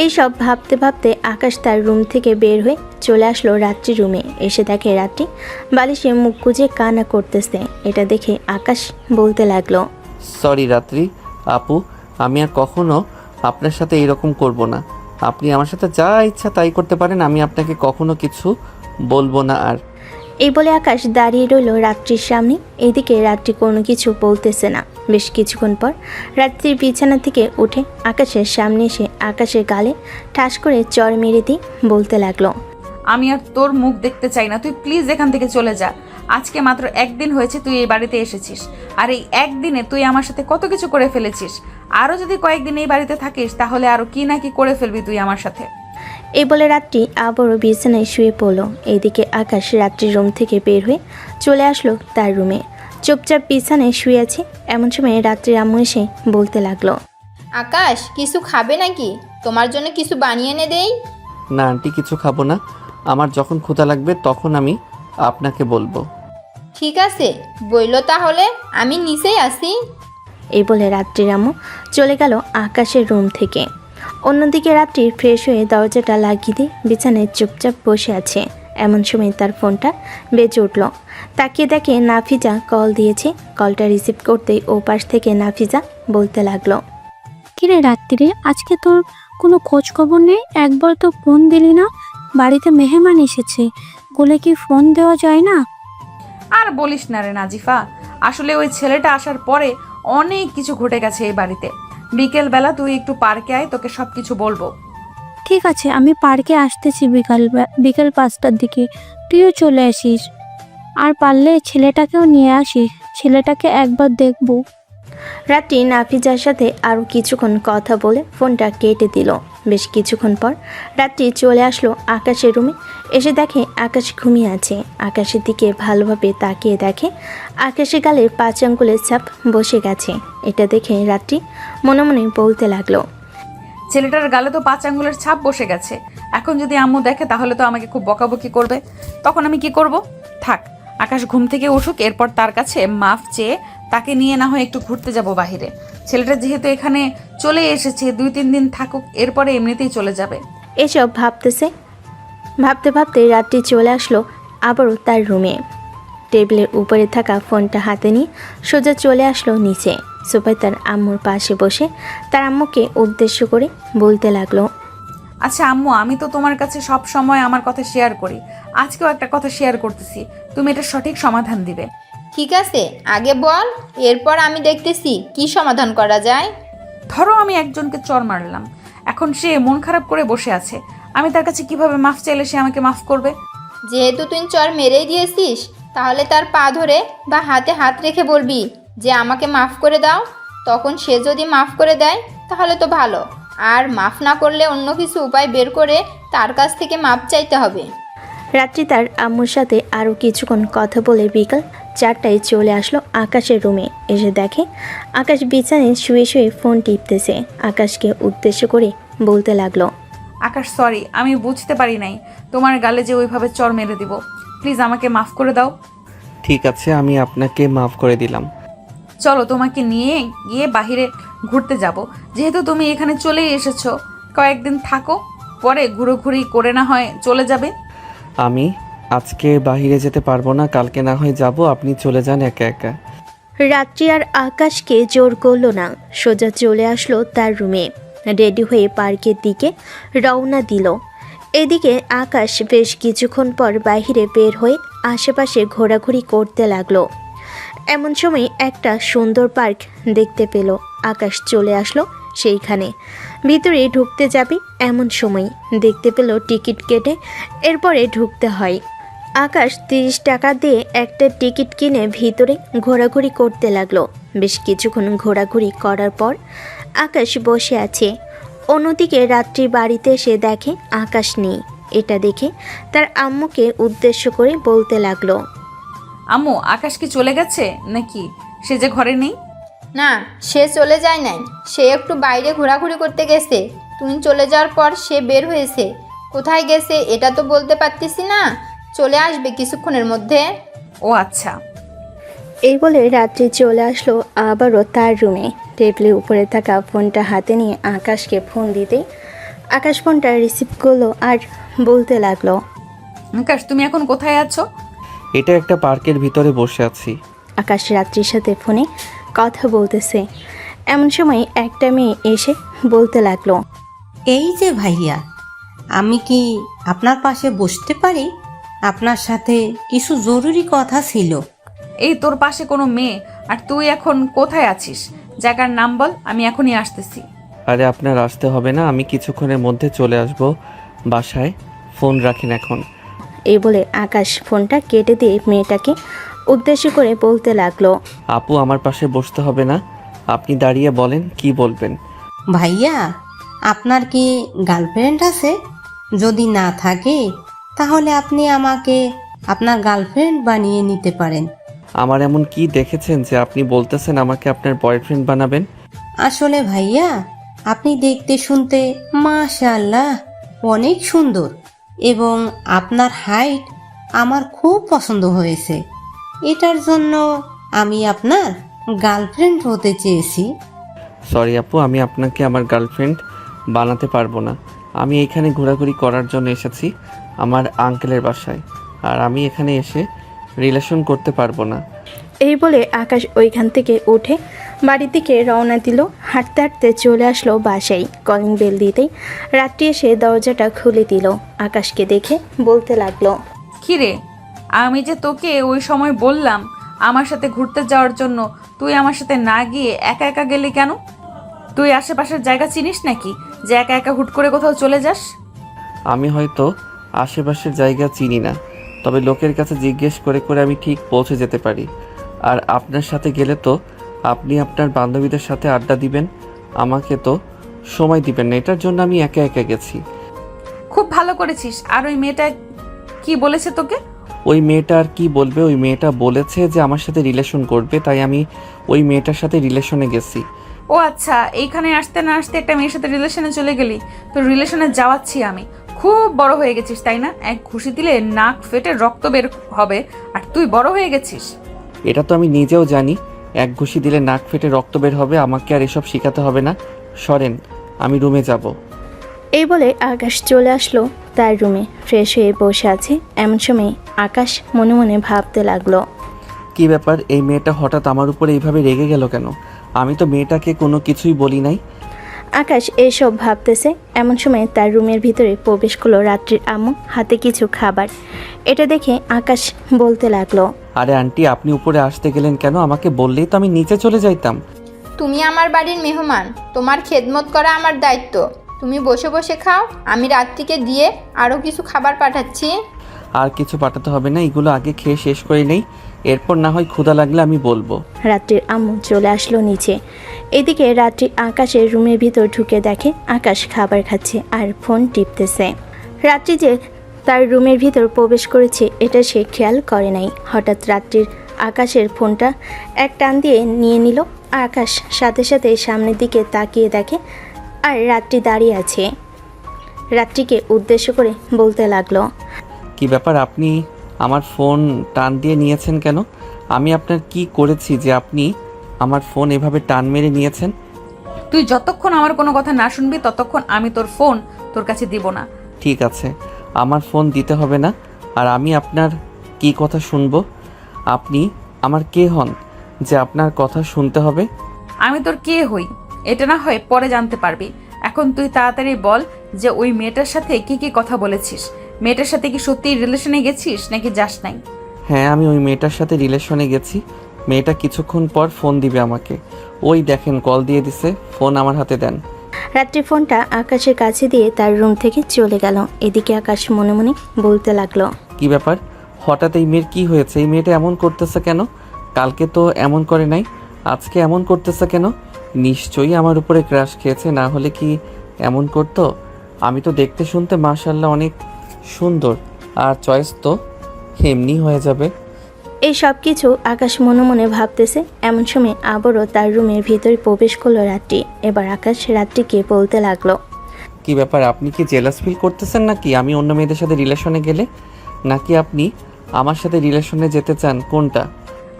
এইসব ভাবতে ভাবতে আকাশ তার রুম থেকে বের হয়ে চলে আসলো রাত্রি রুমে। এসে দেখে রাত্রি বালিশে মুখ গুজে কান্না করতেছে। এটা দেখে আকাশ বলতে লাগলো,
সরি রাত্রি আপু, আমি আর কখনো আপনার সাথে এরকম করব না। আপনি আমার সাথে যা ইচ্ছা তাই করতে পারেন, আমি আপনাকে কখনো কিছু বলবো না। আর
এই বলে আকাশ দাঁড়িয়ে রইল রাত্রির সামনে। এইদিকে রাত্রি কোনো কিছু বলতেছে না। বেশ কিছুক্ষণ পর রাত্রির বিছানা থেকে উঠে আকাশের সামনে এসে আকাশের গালে ঠাস করে চড় মেরে দিয়ে বলতে লাগলো,
আমি আর তোর মুখ দেখতে চাই না, তুই প্লিজ এখান থেকে চলে যা। আজকে মাত্র একদিন হয়েছে তুই এই বাড়িতে এসেছিস, আর এই একদিনে তুই আমার সাথে কত কিছু করে ফেলেছিস। আরও যদি কয়েকদিন এই বাড়িতে থাকিস তাহলে আরও কি না কি করে ফেলবি তুই আমার সাথে।
এই বলে রাত্রি আবারও বিছানায় শুয়ে পড়ল। এইদিকে আকাশ রাত্রির রুম থেকে বের হয়ে চলে আসলো তার রুমে। চুপচাপ বিছানায় শুয়ে আছে। এমন সময় রাত্রির আম্মু এসে বলতে লাগলো,
আকাশ, কিছু খাবে নাকি? তোমার জন্য কিছু বানিয়ে এনে দেই?
না আন্টি, কিছু খাবো না। আমার যখন ক্ষুধা লাগবে তখন আমি আপনাকে বলবো।
ঠিক আছে, বইলো তাহলে, আমি নিচেই আসি।
এই বলে রাত্রির আম্মু চলে গেল আকাশের রুম থেকে। অন্যদিকে রাত্রি ফ্রেশ হয়ে দরজাটা লাগিয়ে দিয়ে বিছানায় চুপচাপ বসে আছে। এমন সময় তার ফোনটা বেজে উঠল। তাকিয়ে দেখে নাফিজা কল দিয়েছে। কলটা রিসিভ করতেই ও পাশ থেকে নাফিজা বলতে লাগলো,
কিরে রাত্রিরে, আজকে তোর কোনো খোঁজ খবর নেই? একবার তো ফোন দিলি না। বাড়িতে মেহমান এসেছে, বলে কি ফোন দেওয়া যায় না?
আর বলিস না রে নাজিফা, আসলে ওই ছেলেটা আসার পরে অনেক কিছু ঘটে গেছে এই বাড়িতে। বিকেলবেলা তুই একটু পার্কে আয়, তোকে সব কিছু বলবো।
ঠিক আছে, আমি পার্কে আসতেছি বিকেল 5টার দিকে, তুইও চলে আসিস। আর পারলে ছেলেটাকেও নিয়ে আসিস, ছেলেটাকে একবার দেখবো।
রাত্রি নাফিজার সাথে আরও কিছুক্ষণ কথা বলে ফোনটা কেটে দিল। বেশ কিছুক্ষণ পর রাত্রি চলে আসলো আকাশের রুমে। এসে দেখে আকাশ ঘুমিয়ে আছে। আকাশের দিকে ভালোভাবে তাকিয়ে দেখে আকাশের গালের 5 আঙ্গুলের ছাপ বসে গেছে। এটা দেখে রাত্রি মনে মনে বলতে লাগলো,
ছেলেটার গালে তো 5 আঙ্গুলের ছাপ বসে গেছে। এখন যদি আম্মু দেখে তাহলে তো আমাকে খুব বকাবকি করবে। তখন আমি কি করব? থাক, আকাশ ঘুম থেকে উঠুক, এরপর তার কাছে মাফ চেয়ে তাকে নিয়ে না হয় একটু ঘুরতে যাব বাহিরে। ছেলেটা যেহেতু এখানে চলে এসেছে, 2-3 দিন থাকুক, এরপরে এমনিতেই চলে যাবে।
এসব ভাবতেছে, ভাবতে ভাবতে রাত্রি চলে আসলো আবারও তার রুমে। টেবিলের উপরে থাকা ফোনটা হাতে নিয়ে সোজা চলে আসলো নিচে। সোফায় তার আম্মুর পাশে বসে তার আম্মুকে উদ্দেশ্য করে বলতে লাগলো,
আচ্ছা আম্মু, আমি তো তোমার কাছে সব সময় আমার কথা শেয়ার করি, আজকেও একটা কথা শেয়ার করতেছি, তুমি এটা সঠিক সমাধান দিবে।
ঠিক আছে, আগে বল, এরপর আমি দেখতেছি কি সমাধান করা যায়।
ধরো আমি একজনকে চর মারলাম, এখন সে মন খারাপ করে বসে আছে, আমি তার কাছে কিভাবে মাফ চাইলে সে আমাকে মাফ করবে?
যেহেতু তুই চর মেরেই দিয়েছিস, তাহলে তার পা ধরে বা হাতে হাত রেখে বলবি যে আমাকে মাফ করে দাও। তখন সে যদি মাফ করে দেয় তাহলে তো ভালো, আর মাফ না করলে অন্য কিছু উপায় বের করে তার কাছ থেকে মাপ চাইতে হবে।
রাত্রি তার আম্মুর সাথে আরও কিছুক্ষণ কথা বলে বিকাল 4টায় চলে আসলো আকাশের রুমে। এসে দেখে আকাশ বিছানায় শুয়ে শুয়ে ফোন টিপতেছে। আকাশকে উদ্দেশ্য করে বলতে লাগলো,
আকাশ সরি, আমি বুঝতে পারি নাই তোমার গালে যে ওইভাবে চর মেরে দিব, প্লিজ আমাকে মাফ করে দাও।
ঠিক আছে, আমি আপনাকে মাফ করে দিলাম।
চলো তোমাকে নিয়ে গিয়ে বাহিরে ঘুরতে যাব, যেহেতু তুমি এখানে চলেই এসেছো, কয়েকদিন থাকো, পরে ঘুরোঘুরি করে না হয় চলে যাবে।
আমি আজকে বাইরে যেতে পারবো না, কালকে না হয় যাব, আপনি চলে যান একা একা।
রাত্রি আর আকাশকে জোর করলো না, সোজা চলে আসলো তার রুমে। রেডি হয়ে পার্কের দিকে রওনা দিল। এদিকে আকাশ বেশ কিছুক্ষণ পর বাইরে বের হয়ে আশেপাশে ঘোরাঘুরি করতে লাগলো। এমন সময় একটা সুন্দর পার্ক দেখতে পেল। আকাশ চলে আসলো সেইখানে। ভিতরে ঢুকতে যাবে এমন সময় দেখতে পেল টিকিট কেটে এরপরে ঢুকতে হয়। আকাশ 30 টাকা দিয়ে একটা টিকিট কিনে ভিতরে ঘোরাঘুরি করতে লাগলো। বেশ কিছুক্ষণ ঘোরাঘুরি করার পর আকাশ বসে আছে। অন্যদিকে রাত্রি বাড়িতে এসে দেখে আকাশ নেই। এটা দেখে তার আম্মুকে উদ্দেশ্য করে বলতে লাগলো,
আম্মু, আকাশ কি চলে গেছে নাকি? সে যে ঘরে নেই।
না, সে চলে যায় নাই, সে একটু বাইরে ঘোরাঘুরি করতে গেছে। তুমি চলে যাওয়ার পর সে বের হয়েছে। কোথায় গেছে এটা তো বলতে পারতেছি না, চলে আসবে কিছুক্ষণের মধ্যে।
ও আচ্ছা।
এই বলে রাত্রি চলে আসলো আবারও তার রুমে। টেবিলের উপরে থাকা ফোনটা হাতে নিয়ে আকাশকে ফোন দিতেই আকাশ ফোনটা রিসিভ করলো আর বলতে লাগলো,
আকাশ, তুমি এখন কোথায় আছো?
এটা একটা পার্কের ভিতরে বসে আছি।
আকাশ রাত্রির সাথে ফোনে কথা বলতেছে। এমন সময় একটা মেয়ে এসে বলতে লাগলো,
এই যে ভাইয়া, আমি কি আপনার পাশে বসতে পারি? আপনার সাথে কিছু জরুরি কথা ছিল।
এই তোর পাশে কোনো মেয়ে, আর তুই এখন কোথায় আছিস? জায়গার নাম বল, আমি এখনই আসতেছি।
আরে আপনার আসতে হবে না, আমি কিছুক্ষণের মধ্যে চলে আসব বাসায়। ফোন রাখেন এখন।
এই বলে আকাশ ফোনটা কেটে দিয়ে মেয়েটাকে উদ্দেশ্য করে বলতে লাগলো,
আপু, আমার পাশে বসতে হবে না, আপনি দাঁড়িয়ে বলেন কি বলবেন।
ভাইয়া, আপনার কি গার্লফ্রেন্ড আছে? যদি না থাকে তাহলে আপনি আমাকে আপনার গার্লফ্রেন্ড বানিয়ে নিতে পারেন।
আমার এমন কি দেখেছেন যে আপনি বলতেছেন আমাকে আপনার বয়ফ্রেন্ড বানাবেন?
আসলে ভাইয়া, আপনি দেখতে শুনতে মাশাআল্লাহ অনেক সুন্দর, এবং আপনার হাইট আমার খুব পছন্দ হয়েছে। এটার জন্য আমি আপনার গার্লফ্রেন্ড হতে চেয়েছি।
সরি আপু, আমি আপনাকে আমার গার্লফ্রেন্ড বানাতে পারবো না। আমি এখানে ঘোরাঘুরি করার জন্য এসেছি আমার আঙ্কেলের বাসায়, আর আমি এখানে এসে রিলেশন করতে পারবো না।
এই বলে আকাশ ওইখান থেকে উঠে বাড়ির দিকে রওনা দিল। হাঁটতে হাঁটতে চলে আসলো বাসায়। কলিং বেল দিতেই রাত্রি এসে দরজাটা খুলে দিল। আকাশকে দেখে বলতে লাগলো,
কিরে, আমি যে তোকে ওই সময় বললাম আমার সাথে ঘুরতে যাওয়ার জন্য, তুই আমার সাথে না গিয়ে একা একা গেলি কেন? তুই আশেপাশের জায়গা চিনিস নাকি যে একা একা হুট করে কোথাও চলে যাস?
আমি হয়তো আশেপাশের জায়গা চিনি না, তবে লোকের কাছে জিজ্ঞেস করে করে আমি ঠিক পৌঁছে যেতে পারি। আর আপনার সাথে গেলে তো আপনি আপনার বান্ধবীদের সাথে আড্ডা দিবেন, আমাকে তো সময় দিবেন না। এটার জন্য আমি একা একা গেছি।
খুব ভালো করেছিস। আর ওই মেয়েটা কি বলেছে তোকে?
ওই মেয়েটা আর কি বলবে? ওই মেয়েটা বলেছে যে আমার সাথে রিলেশন করবে, তাই আমি ওই মেয়েটার সাথে রিলেশনে গেছি।
ও আচ্ছা, এইখানে আসতে না আসতে একটা মেয়ের সাথে রিলেশনে চলে গেলি। তোর রিলেশনে যাওয়াচ্ছি আমি। খুব বড় হয়ে গেছিস তাই না? এক ঘুষি দিলে নাক ফেটে রক্ত বের হবে, আর তুই বড় হয়ে গেছিস।
এটা তো আমি নিজেও জানি, এক ঘুষি দিলে নাক ফেটে রক্ত বের হবে, আমাকে আর এসব শেখাতে হবে না। সরেন, আমি রুমে যাব।
এই বলে আকাশ চলে আসলো তার রুমে। ফ্রেশ হয়ে বসে আছে। এমন সময় আকাশ মনে মনে ভাবতে লাগলো,
কি ব্যাপার, এই মেয়েটা হঠাৎ আমার উপরে এইভাবে রেগে গেল কেন? আমি তো মেয়েটাকে কোনো কিছুই বলি নাই।
আকাশ এইসব ভাবতেছে। এমন সময় তার রুমের ভিতরে প্রবেশ করলো রাত্রির আম্মু, হাতে কিছু খাবার। এটা দেখে আকাশ বলতে লাগলো,
আরে আন্টি, আপনি উপরে আসতে গেলেন কেন? আমাকে বললেই তো আমি নিচে চলে যাইতাম।
তুমি আমার বাড়ির মেহমান, তোমার খেদমত করা আমার দায়িত্ব। তুমি বসে বসে খাও, আমি রাত্রিকে দিয়ে আরও কিছু খাবার পাঠাচ্ছি।
আর কিছু পাঠাতে হবে না, এগুলো আগে খেয়ে শেষ করে নেই, এরপর না হয় ক্ষুধা লাগলে আমি বলবো।
রাত্রির আম্মু চলে আসলো নিচে। এদিকে রাত্রি আকাশের রুমের ভিতর ঢুকে দেখে আকাশ খাবার খাচ্ছে আর ফোন টিপতেছে। রাত্রি যে তার রুমের ভিতর প্রবেশ করেছে এটা সে খেয়াল করে নাই। হঠাৎ রাত্রির আকাশের ফোনটা এক টান দিয়ে নিয়ে নিল। আকাশ সাথে সাথে সামনের দিকে তাকিয়ে দেখে আর রাত্রি দাঁড়িয়ে আছে। রাত্রিকে উদ্দেশ্য করে বলতে লাগলো,
কি ব্যাপার, আপনি আমার ফোন টান দিয়ে নিয়েছেন কেন? আমি আপনার কি করেছি যে আপনি আমার ফোন এভাবে টান মেরে নিয়েছেন?
তুই যতক্ষণ আমার কোনো কথা না শুনবি ততক্ষণ আমি তোর ফোন তোর কাছে দিব না।
ঠিক আছে, আমার ফোন দিতে হবে না। আর আমি আপনার কি কথা শুনবো? আপনি আমার কে হন যে আপনার কথা শুনতে হবে?
আমি তোর কে হই এটা না হয় পরে জানতে পারবি। এখন তুই তাড়াতাড়ি বল যে ওই মেয়েটার সাথে কি কি কথা বলেছিস। মেয়েটার সাথে কি সত্যি রিলেশনে গেছিস নাকি যাস নাই?
হ্যাঁ, আমি ওই মেয়েটার সাথে রিলেশনে গেছি। মেয়েটা কিছুক্ষণ পর ফোন দিবে আমাকে। ওই দেখেন, কল দিয়ে দিছে, ফোন আমার হাতে দেন।
রাত্রি ফোনটা আকাশের কাছে দিয়ে তার রুম থেকে চলে গেল। এদিকে আকাশ মনে মনে বলতে লাগলো,
কি ব্যাপার, হঠাৎ এই মেয়ের কি হয়েছে? এই মেয়েটা এমন করতেছে কেন? কালকে তো এমন করে নাই, আজকে এমন করতেছে কেন? নিশ্চয়ই আমার উপরে ক্রাশ খেয়েছে, না হলে কি এমন করতো? আমি তো দেখতে শুনতে মাশাআল্লাহ অনেক সুন্দর, আর চয়েস তো এমনি হয়ে যাবে।
এই সব কিছু আকাশ মনে মনে ভাবতেছে। এমন সময় আবারও তার রুমের ভিতরে প্রবেশ করলো রাত্রি। এবার আকাশ রাত্রিকে বলতে লাগলো,
কি ব্যাপার, আপনি কি জেলাস ফিল করতেছেন নাকি আমি অন্য মেয়েদের সাথে রিলেশনে গেলে? নাকি আপনি আমার সাথে রিলেশনে যেতে চান? কোনটা?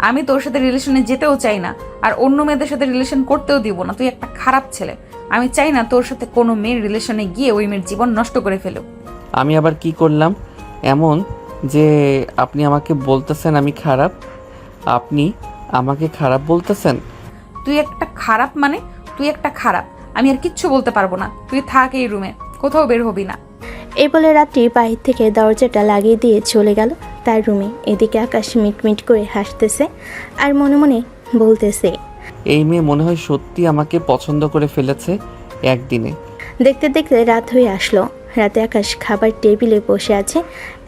আমি তোর সাথে রিলেশনে যেতেও চাই না, আর অন্য মেয়েদের সাথে রিলেশন করতেও দিব না। তুই একটা খারাপ ছেলে। আমি চাই না তোর সাথে কোনো মেয়ের রিলেশনে গিয়ে ওই মেয়ের জীবন নষ্ট করে ফেলুক।
আমি আবার কি করলাম এমন যে আপনি আমাকে বলতেছেন আমি খারাপ? আপনি আমাকে খারাপ বলতেছেন?
তুই একটা খারাপ মানে তুই একটা খারাপ। আমি আর কিচ্ছু বলতে পারবো না। তুই থাক এই রুমে, কোথাও বের হবি না।
এই বলে রাত্রি বাহির থেকে দরজাটা লাগিয়ে দিয়ে চলে গেল তার রুমে। এদিকে আকাশ মিটমিট করে হাসতেছে আর মনে মনে বলতেছে,
এই মেয়ে মনে হয় সত্যি আমাকে পছন্দ করে ফেলেছে একদিনে।
দেখতে দেখতে রাত হয়ে আসলো। রাতে আকাশ খাবার টেবিলে বসে আছে।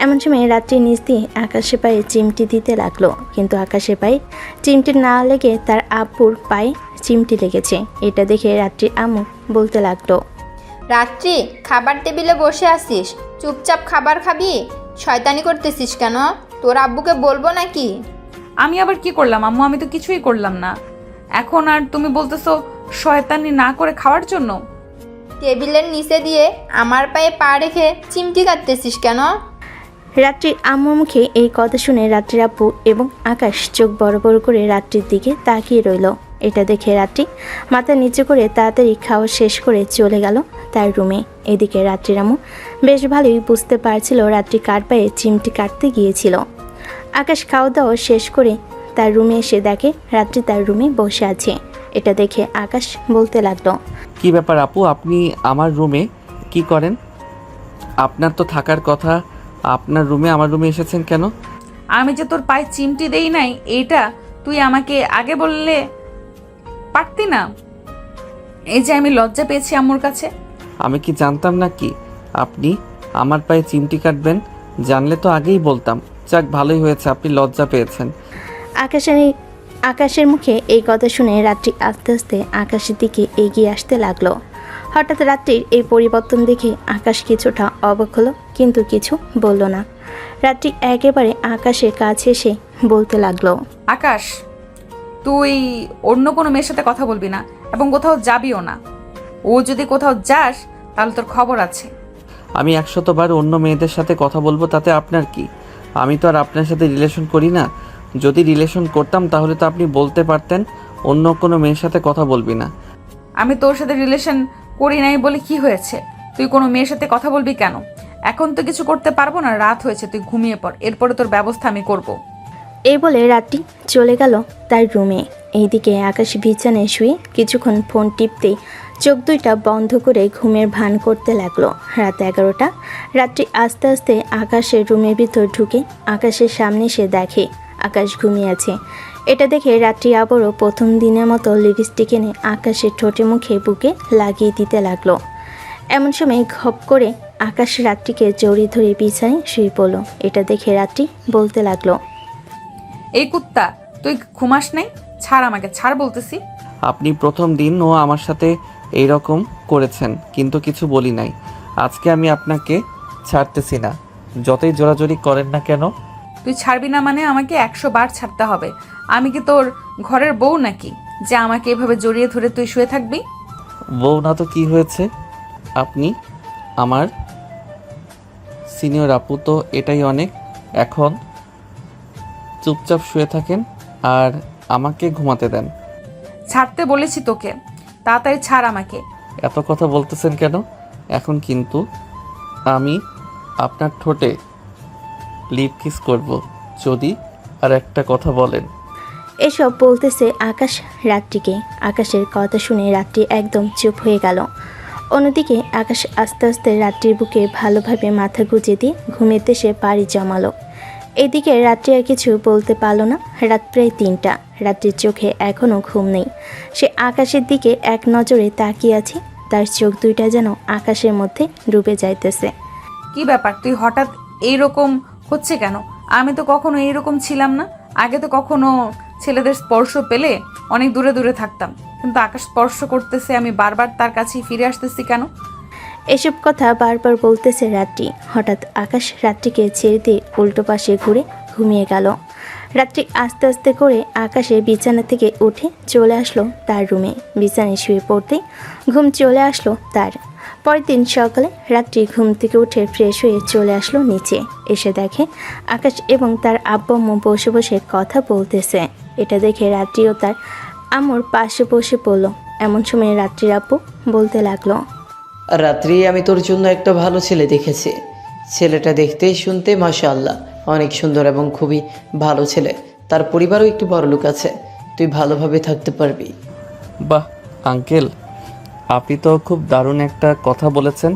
এমন সময় রাত্রি নিচ দিয়ে আকাশের পায়ে চিমটি দিতে লাগলো, কিন্তু আকাশের পায়ে চিমটি না লেগে তার আব্বুর পায়ে চিমটি লেগেছে। এটা দেখে রাত্রির আম্মু বলতে লাগলো,
রাত্রি, খাবার টেবিলে বসে আছিস, চুপচাপ খাবার খাবি? শয়তানি করতেছিস কেন? তোর আব্বুকে বলবো নাকি?
আমি আবার কি করলাম আম্মু? আমি তো কিছুই করলাম না। এখন আর তুমি বলতেছো শয়তানি না করে খাওয়ার জন্য?
টেবিলের নিচে দিয়ে আমার পায়ে পা রেখে চিমটি কাটতেছিস কেন?
রাত্রির আম্মুর মুখে এই কথা শুনে রাত্রির আব্বু এবং আকাশ চোখ বড় বড় করে রাত্রির দিকে তাকিয়ে রইল। এটা দেখে রাত্রি মাথা নিচু করে তাড়াতাড়ি খাওয়া শেষ করে চলে গেল তার রুমে। এদিকে রাত্রির আম্মু বেশ ভালোই বুঝতে পারছিল রাত্রি কার পায়ে চিমটি কাটতে গিয়েছিল। আকাশ খাওয়া দাওয়া শেষ করে তার রুমে এসে দেখে রাত্রি তার রুমে বসে আছে। এটা দেখে আকাশ বলতে লাগলো,
কি ব্যাপার আপু, আপনি আমার রুমে কি করেন? আপনার তো থাকার কথা, আপনার রুমে আমার রুমে এসেছেন কেন?
আমি যে তোর পায়ে চিমটি দেই নাই এইটা তুই আমাকে আগে বললে পারতি না? এই যে আমি লজ্জা পেয়েছি আম্মুর কাছে।
আমি কি জানতাম নাকি আপনি আমার পায়ে চিমটি কাটবেন? জানলে তো আগেই বলতাম। যাক, ভালোই হয়েছে আপনি লজ্জা পেয়েছেন।
আকাশের মুখে এই কথা শুনে রাত্রি আস্তে আস্তে আকাশের দিকে এগিয়ে আসতে লাগলো। হঠাৎ রাত্রির এই পরিবর্তন দেখে আকাশ কিছুটা অবাক হলো, কিন্তু কিছু বলল না। রাত্রি একেবারে আকাশের কাছে এসে বলতে লাগলো,
আকাশ, তুই অন্য কোনো মেয়ের সাথে কথা বলবি না। এবং কোথাও যাবিও না। ও যদি কোথাও যাস তাহলে তোর খবর আছে।
আমি 100 বার অন্য মেয়েদের সাথে কথা বলবো, তাতে আপনার কি? আমি তো আর আপনার সাথে রিলেশন করি না। যদি রিলেশন করতাম তাহলে তো আপনি বলতে পারতেন অন্য কোনো মেয়ের সাথে কথা বলবি না।
আমি তোর সাথে রিলেশন করি নাই বলে কি হয়েছে? তুই কোনো মেয়ের সাথে কথা বলবি কেন? এখন তো কিছু করতে পারবো না, রাত হয়েছে, তুই ঘুমিয়ে পড়, এরপরে তোর ব্যবস্থা আমি করব।
এই বলে রাত্রি চলে গেল তার রুমে। এইদিকে আকাশ বিছানায় শুয়ে কিছুক্ষণ ফোন টিপতেই চোখ দুইটা বন্ধ করে ঘুমের ভান করতে লাগলো। রাত 11টা। রাত্রি আস্তে আস্তে আকাশের রুমের ভিতর ঢুকে আকাশের সামনে সে দেখে আকাশ ঘুমিয়ে আছে। এটা দেখে রাত্রি আবারও প্রথম দিনের মতো লিপস্টিক এনে আকাশের ঠোঁটে মুখে বুকে লাগিয়ে দিতে লাগলো। এমন সময় ঘপ করে আকাশ রাত্রিকে জড়িয়ে ধরে বিছানায় শুয়ে পড়ল। এটা দেখে রাত্রি বলতে লাগলো,
এই কুত্তা, তুই ঘুমাস নাই? ছাড় আমাকে, ছাড় বলতেছি।
আপনি প্রথম দিন ও আমার সাথে এই রকম করেছেন, কিন্তু কিছু বলি নাই। আজকে আমি আপনাকে ছাড়তেছি না, যতই জোরাজোরি করেন না কেন।
তুই ছাড়বি না মানে আমাকে 100 বার ছাড়তে হবে? আমি কি তোর ঘরের বউ নাকি যে আমাকে এভাবে জড়িয়ে ধরে তুই শুয়ে থাকবি?
বউ না তো কি হয়েছে? আপনি আমার সিনিয়র আপু, তো এটাই অনেক। এখন চুপচাপ শুয়ে থাকেন আর আমাকে ঘুমাতে দেন।
ছাড়তে বলেছি তোকে, তাড়াতাড়ি ছাড় আমাকে।
এত কথা বলতেছেন কেন? এখন কিন্তু আমি আপনার ঠোঁটে লিপ কিস করব যদি আর একটা কথা বলেন।
এসব বলতেছে আকাশ রাত্রিকে। আকাশের কথা শুনে রাত্রি একদম চুপ হয়ে গেল। অন্যদিকে আকাশ আস্তে আস্তে রাত্রির বুকে ভালোভাবে মাথা গুঁজে দিয়ে ঘুমেতে সে পাড়ি জমালো। এদিকে রাত্রি আর কিছু বলতে পারল না। রাত প্রায় 3টা। রাত্রির চোখে এখনও ঘুম নেই। সে আকাশের দিকে এক নজরে তাকিয়ে আছে। তার চোখ দুইটা যেন আকাশের মধ্যে ডুবে যাইতেছে।
কি ব্যাপার, তুই হঠাৎ এইরকম হচ্ছে কেন? আমি তো কখনো এইরকম ছিলাম না। আগে তো কখনো ছেলেদের স্পর্শ পেলে অনেক দূরে দূরে থাকতাম, কিন্তু আকাশ স্পর্শ করতেছে, আমি বারবার তার কাছেই ফিরে আসতেছি কেন?
এসব কথা বারবার বলতেছে রাত্রি। হঠাৎ আকাশ রাত্রিকে ছেড়ে দিয়ে উল্টো পাশে ঘুরে ঘুমিয়ে গেল। রাত্রি আস্তে আস্তে করে আকাশের বিছানা থেকে উঠে চলে আসলো তার রুমে। বিছানায় শুয়ে পড়তেই ঘুম চলে আসলো তার। পরের দিন সকালে রাত্রি ঘুম থেকে উঠে ফ্রেশ হয়ে চলে আসলো নিচে। এসে দেখে আকাশ এবং তার আব্বু আম্মু বসে বসে কথা বলতেছে। এটা দেখে রাত্রিও তার আম্মুর পাশে বসে পড়ল। এমন সময় রাত্রির আব্বু বলতে লাগলো,
রাত্রি, আমি তোর জন্য একটা ভালো ছেলে দেখেছি। ছেলেটা দেখতে শুনতে মাশাআল্লাহ অনেক সুন্দর এবং খুবই ভালো ছেলে। তার পরিবারও একটু বড়লোক আছে। তুই ভালোভাবে থাকতে পারবি।
বাহ আঙ্কেল, আপনি তো খুব দারুণ একটা কথা বলেছেন।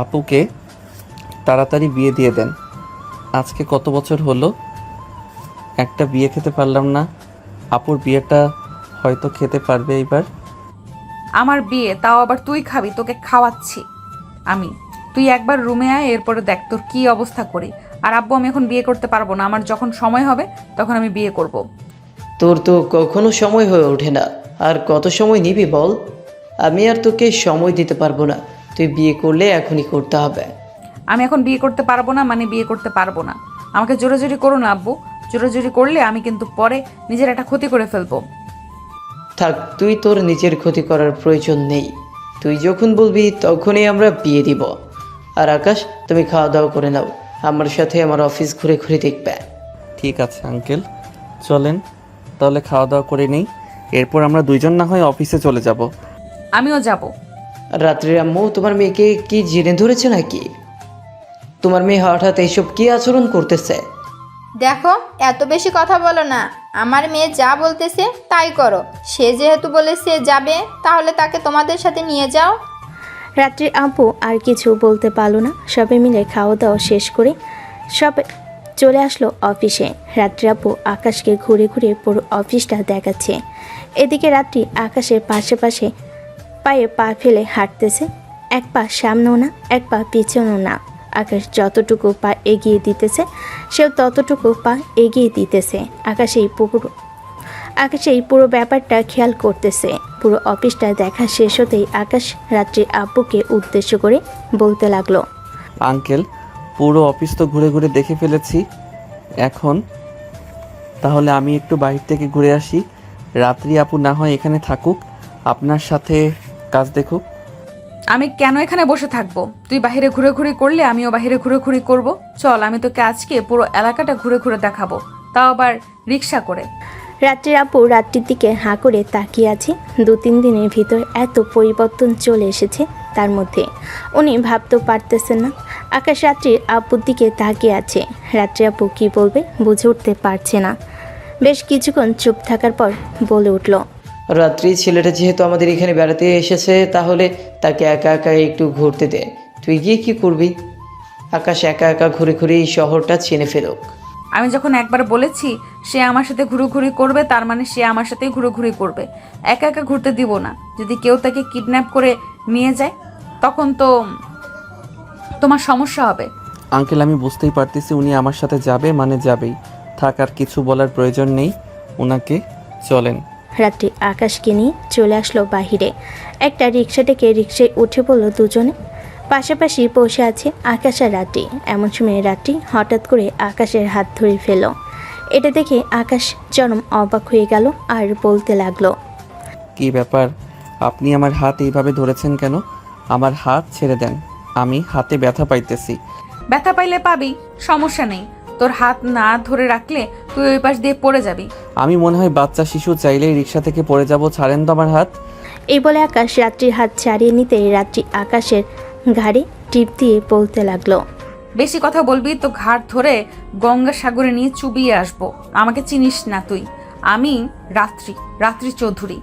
আপুকে তাড়াতাড়ি বিয়ে দিয়ে দেন। আজকে কত বছর হলো একটা বিয়ে খেতে পারলাম না। আপুর বিয়েটা হয়তো খেতে পারবে এবার।
আমার বিয়ে, তাও আবার তুই খাবি? তোকে খাওয়াচ্ছি আমি। তুই একবার রুমে আয়, এরপরে দেখ তোর কি অবস্থা করি। আর আব্বু, আমি এখন বিয়ে করতে পারবো না। আমার যখন সময় হবে তখন আমি বিয়ে করব।
তোর তো কখনো সময় হয়ে ওঠে না। আর কত সময় নিবি বল? আমি আর তোকে সময় দিতে পারবো না। তুই বিয়ে করলে এখনই করতে হবে।
আমি এখন বিয়ে করতে পারবো না মানে বিয়ে করতে পারবো না। আমাকে জোরাজোরি করো না আব্বু। জোরাজোরি করলে আমি কিন্তু পরে নিজের একটা ক্ষতি করে ফেলবো।
থাক, তুই তোর নিজের ক্ষতি করার প্রয়োজন নেই। তুই যখন বলবি তখনই আমরা বিয়ে দিব। আর আকাশ, তুমি খাওয়া দাওয়া করে নাও। আমার সাথে আমার অফিস ঘুরে ঘুরে দেখবে।
ঠিক আছে আঙ্কেল, চলেন তাহলে খাওয়া দাওয়া করে নেই। এরপর আমরা দুইজন না হয় অফিসে চলে যাব।
আমিও যাব।
রাত্রির আম্মু, তোমার মেয়েকে কি জেনে ধরেছে নাকি? তোমার মেয়ে হঠাৎ এইসব কি আচরণ করতেছে?
দেখো, এত বেশি কথা বলো না। আমার মেয়ে যা বলতেছে তাই করো। সে যেহেতু বলেছে যাবে, তাহলে তাকে তোমাদের সাথে নিয়ে যাও।
রাত্রির আব্বু আর কিছু বলতে পারলো না। সবাই মিলে খাওয়া দাওয়া শেষ করে সবাই চলে আসলো অফিসে। রাত্রি আব্বু আকাশকে ঘুরে ঘুরে পুরো অফিসটা দেখাচ্ছে। এদিকে রাত্রি আকাশের পাশে পাশে পায়ে পা ফেলে হাঁটতেছে। এক পা সামনেও না, এক পা পিছনেও না। আকাশ যতটুকু পা এগিয়ে দিতেছে সেও ততটুকু পা এগিয়ে দিতেছে। আকাশ এই পুরো ব্যাপারটা খেয়াল করতেছে। পুরো অফিসটা দেখা শেষ হতেই আকাশ রাত্রির আব্বুকে উদ্দেশ্য করে বলতে লাগলো,
আঙ্কেল, পুরো অফিস তো ঘুরে ঘুরে দেখে ফেলেছি। এখন তাহলে আমি একটু বাইরে থেকে ঘুরে আসি। রাত্রি আপু না হয় এখানে থাকুক, আপনার সাথে কাজ দেখুক।
আমি কেন এখানে বসে থাকবো? তুই বাহিরে ঘুরে করলে আমিও বাহিরে ঘুরে করব। চল, আমি তোকে আজকে পুরো এলাকাটা ঘুরে দেখাবো, তাও আবার রিক্সা করে।
রাত্রির আপু রাত্রির দিকে হাঁ করে তাকিয়ে আছে। 2-3 দিনের ভিতর এত পরিবর্তন চলে এসেছে তার মধ্যে, উনি ভাবতেও পারতেছেন না। আকাশ রাত্রির আপুর দিকে তাকিয়ে আছে। রাত্রি আপু কী বলবে বুঝে উঠতে পারছে না। বেশ কিছুক্ষণ চুপ থাকার পর বলে উঠল,
রাত্রি, ছেলেটা যেহেতু আমাদের এখানে বেড়াতে এসেছে, তাহলে তাকে একা একা একটু ঘুরতে দে। তুই গিয়ে কি করবি? আকাশ একা একা ঘুরে এই শহরটা চিনে ফেলুক।
আমি যখন একবার বলেছি সে আমার সাথে ঘুরোঘুরি করবে, তার মানে সে আমার সাথেই ঘুরোঘুরি করবে। একা একা ঘুরতে দিব না। যদি কেউ তাকে কিডন্যাপ করে নিয়ে যায় তখন তো তোমার সমস্যা হবে।
আঙ্কেল, আমি বুঝতেই পারতেছি উনি আমার সাথে যাবে মানে যাবেই। থাক, আর কিছু বলার প্রয়োজন নেই ওনাকে, চলেন।
রাত্রি আকাশকে নিয়ে চলে আসলো বাহিরে। একটা রিক্সা ডেকে রিক্সায় উঠে পড়লো দুজনে। পাশাপাশি বসে আছে আকাশ আর রাত্রি। এমন সময় রাত্রি হঠাৎ করে আকাশের হাত ধরে ফেল। এটা দেখে আকাশ চরম অবাক হয়ে গেল আর বলতে লাগলো,
কি ব্যাপার, আপনি আমার হাত এইভাবে ধরেছেন কেন? আমার হাত ছেড়ে দেন, আমি হাতে ব্যথা পাইতেছি।
ব্যথা পাইলে পাবি, সমস্যা নেই। তোর হাত না ধরে রাখলে তুই ওই পাশ দিয়ে পড়ে যাবি।
আমি মনে হয় বাচ্চা শিশু, চাইলেই রিক্সা থেকে পড়ে যাব, ছাড়েন তো আমার হাত।
এই বলে আকাশ রাত্রির হাত ছাড়িয়ে নিতে রাত্রি আকাশের ঘাড়ে টিপ দিয়ে বলতে লাগলো,
বেশি কথা বলবি তো ঘাট ধরে গঙ্গা সাগরে নিয়ে চুবিয়ে আসবো। আমাকে চিনিস না তুই? আমি রাত্রি চৌধুরী।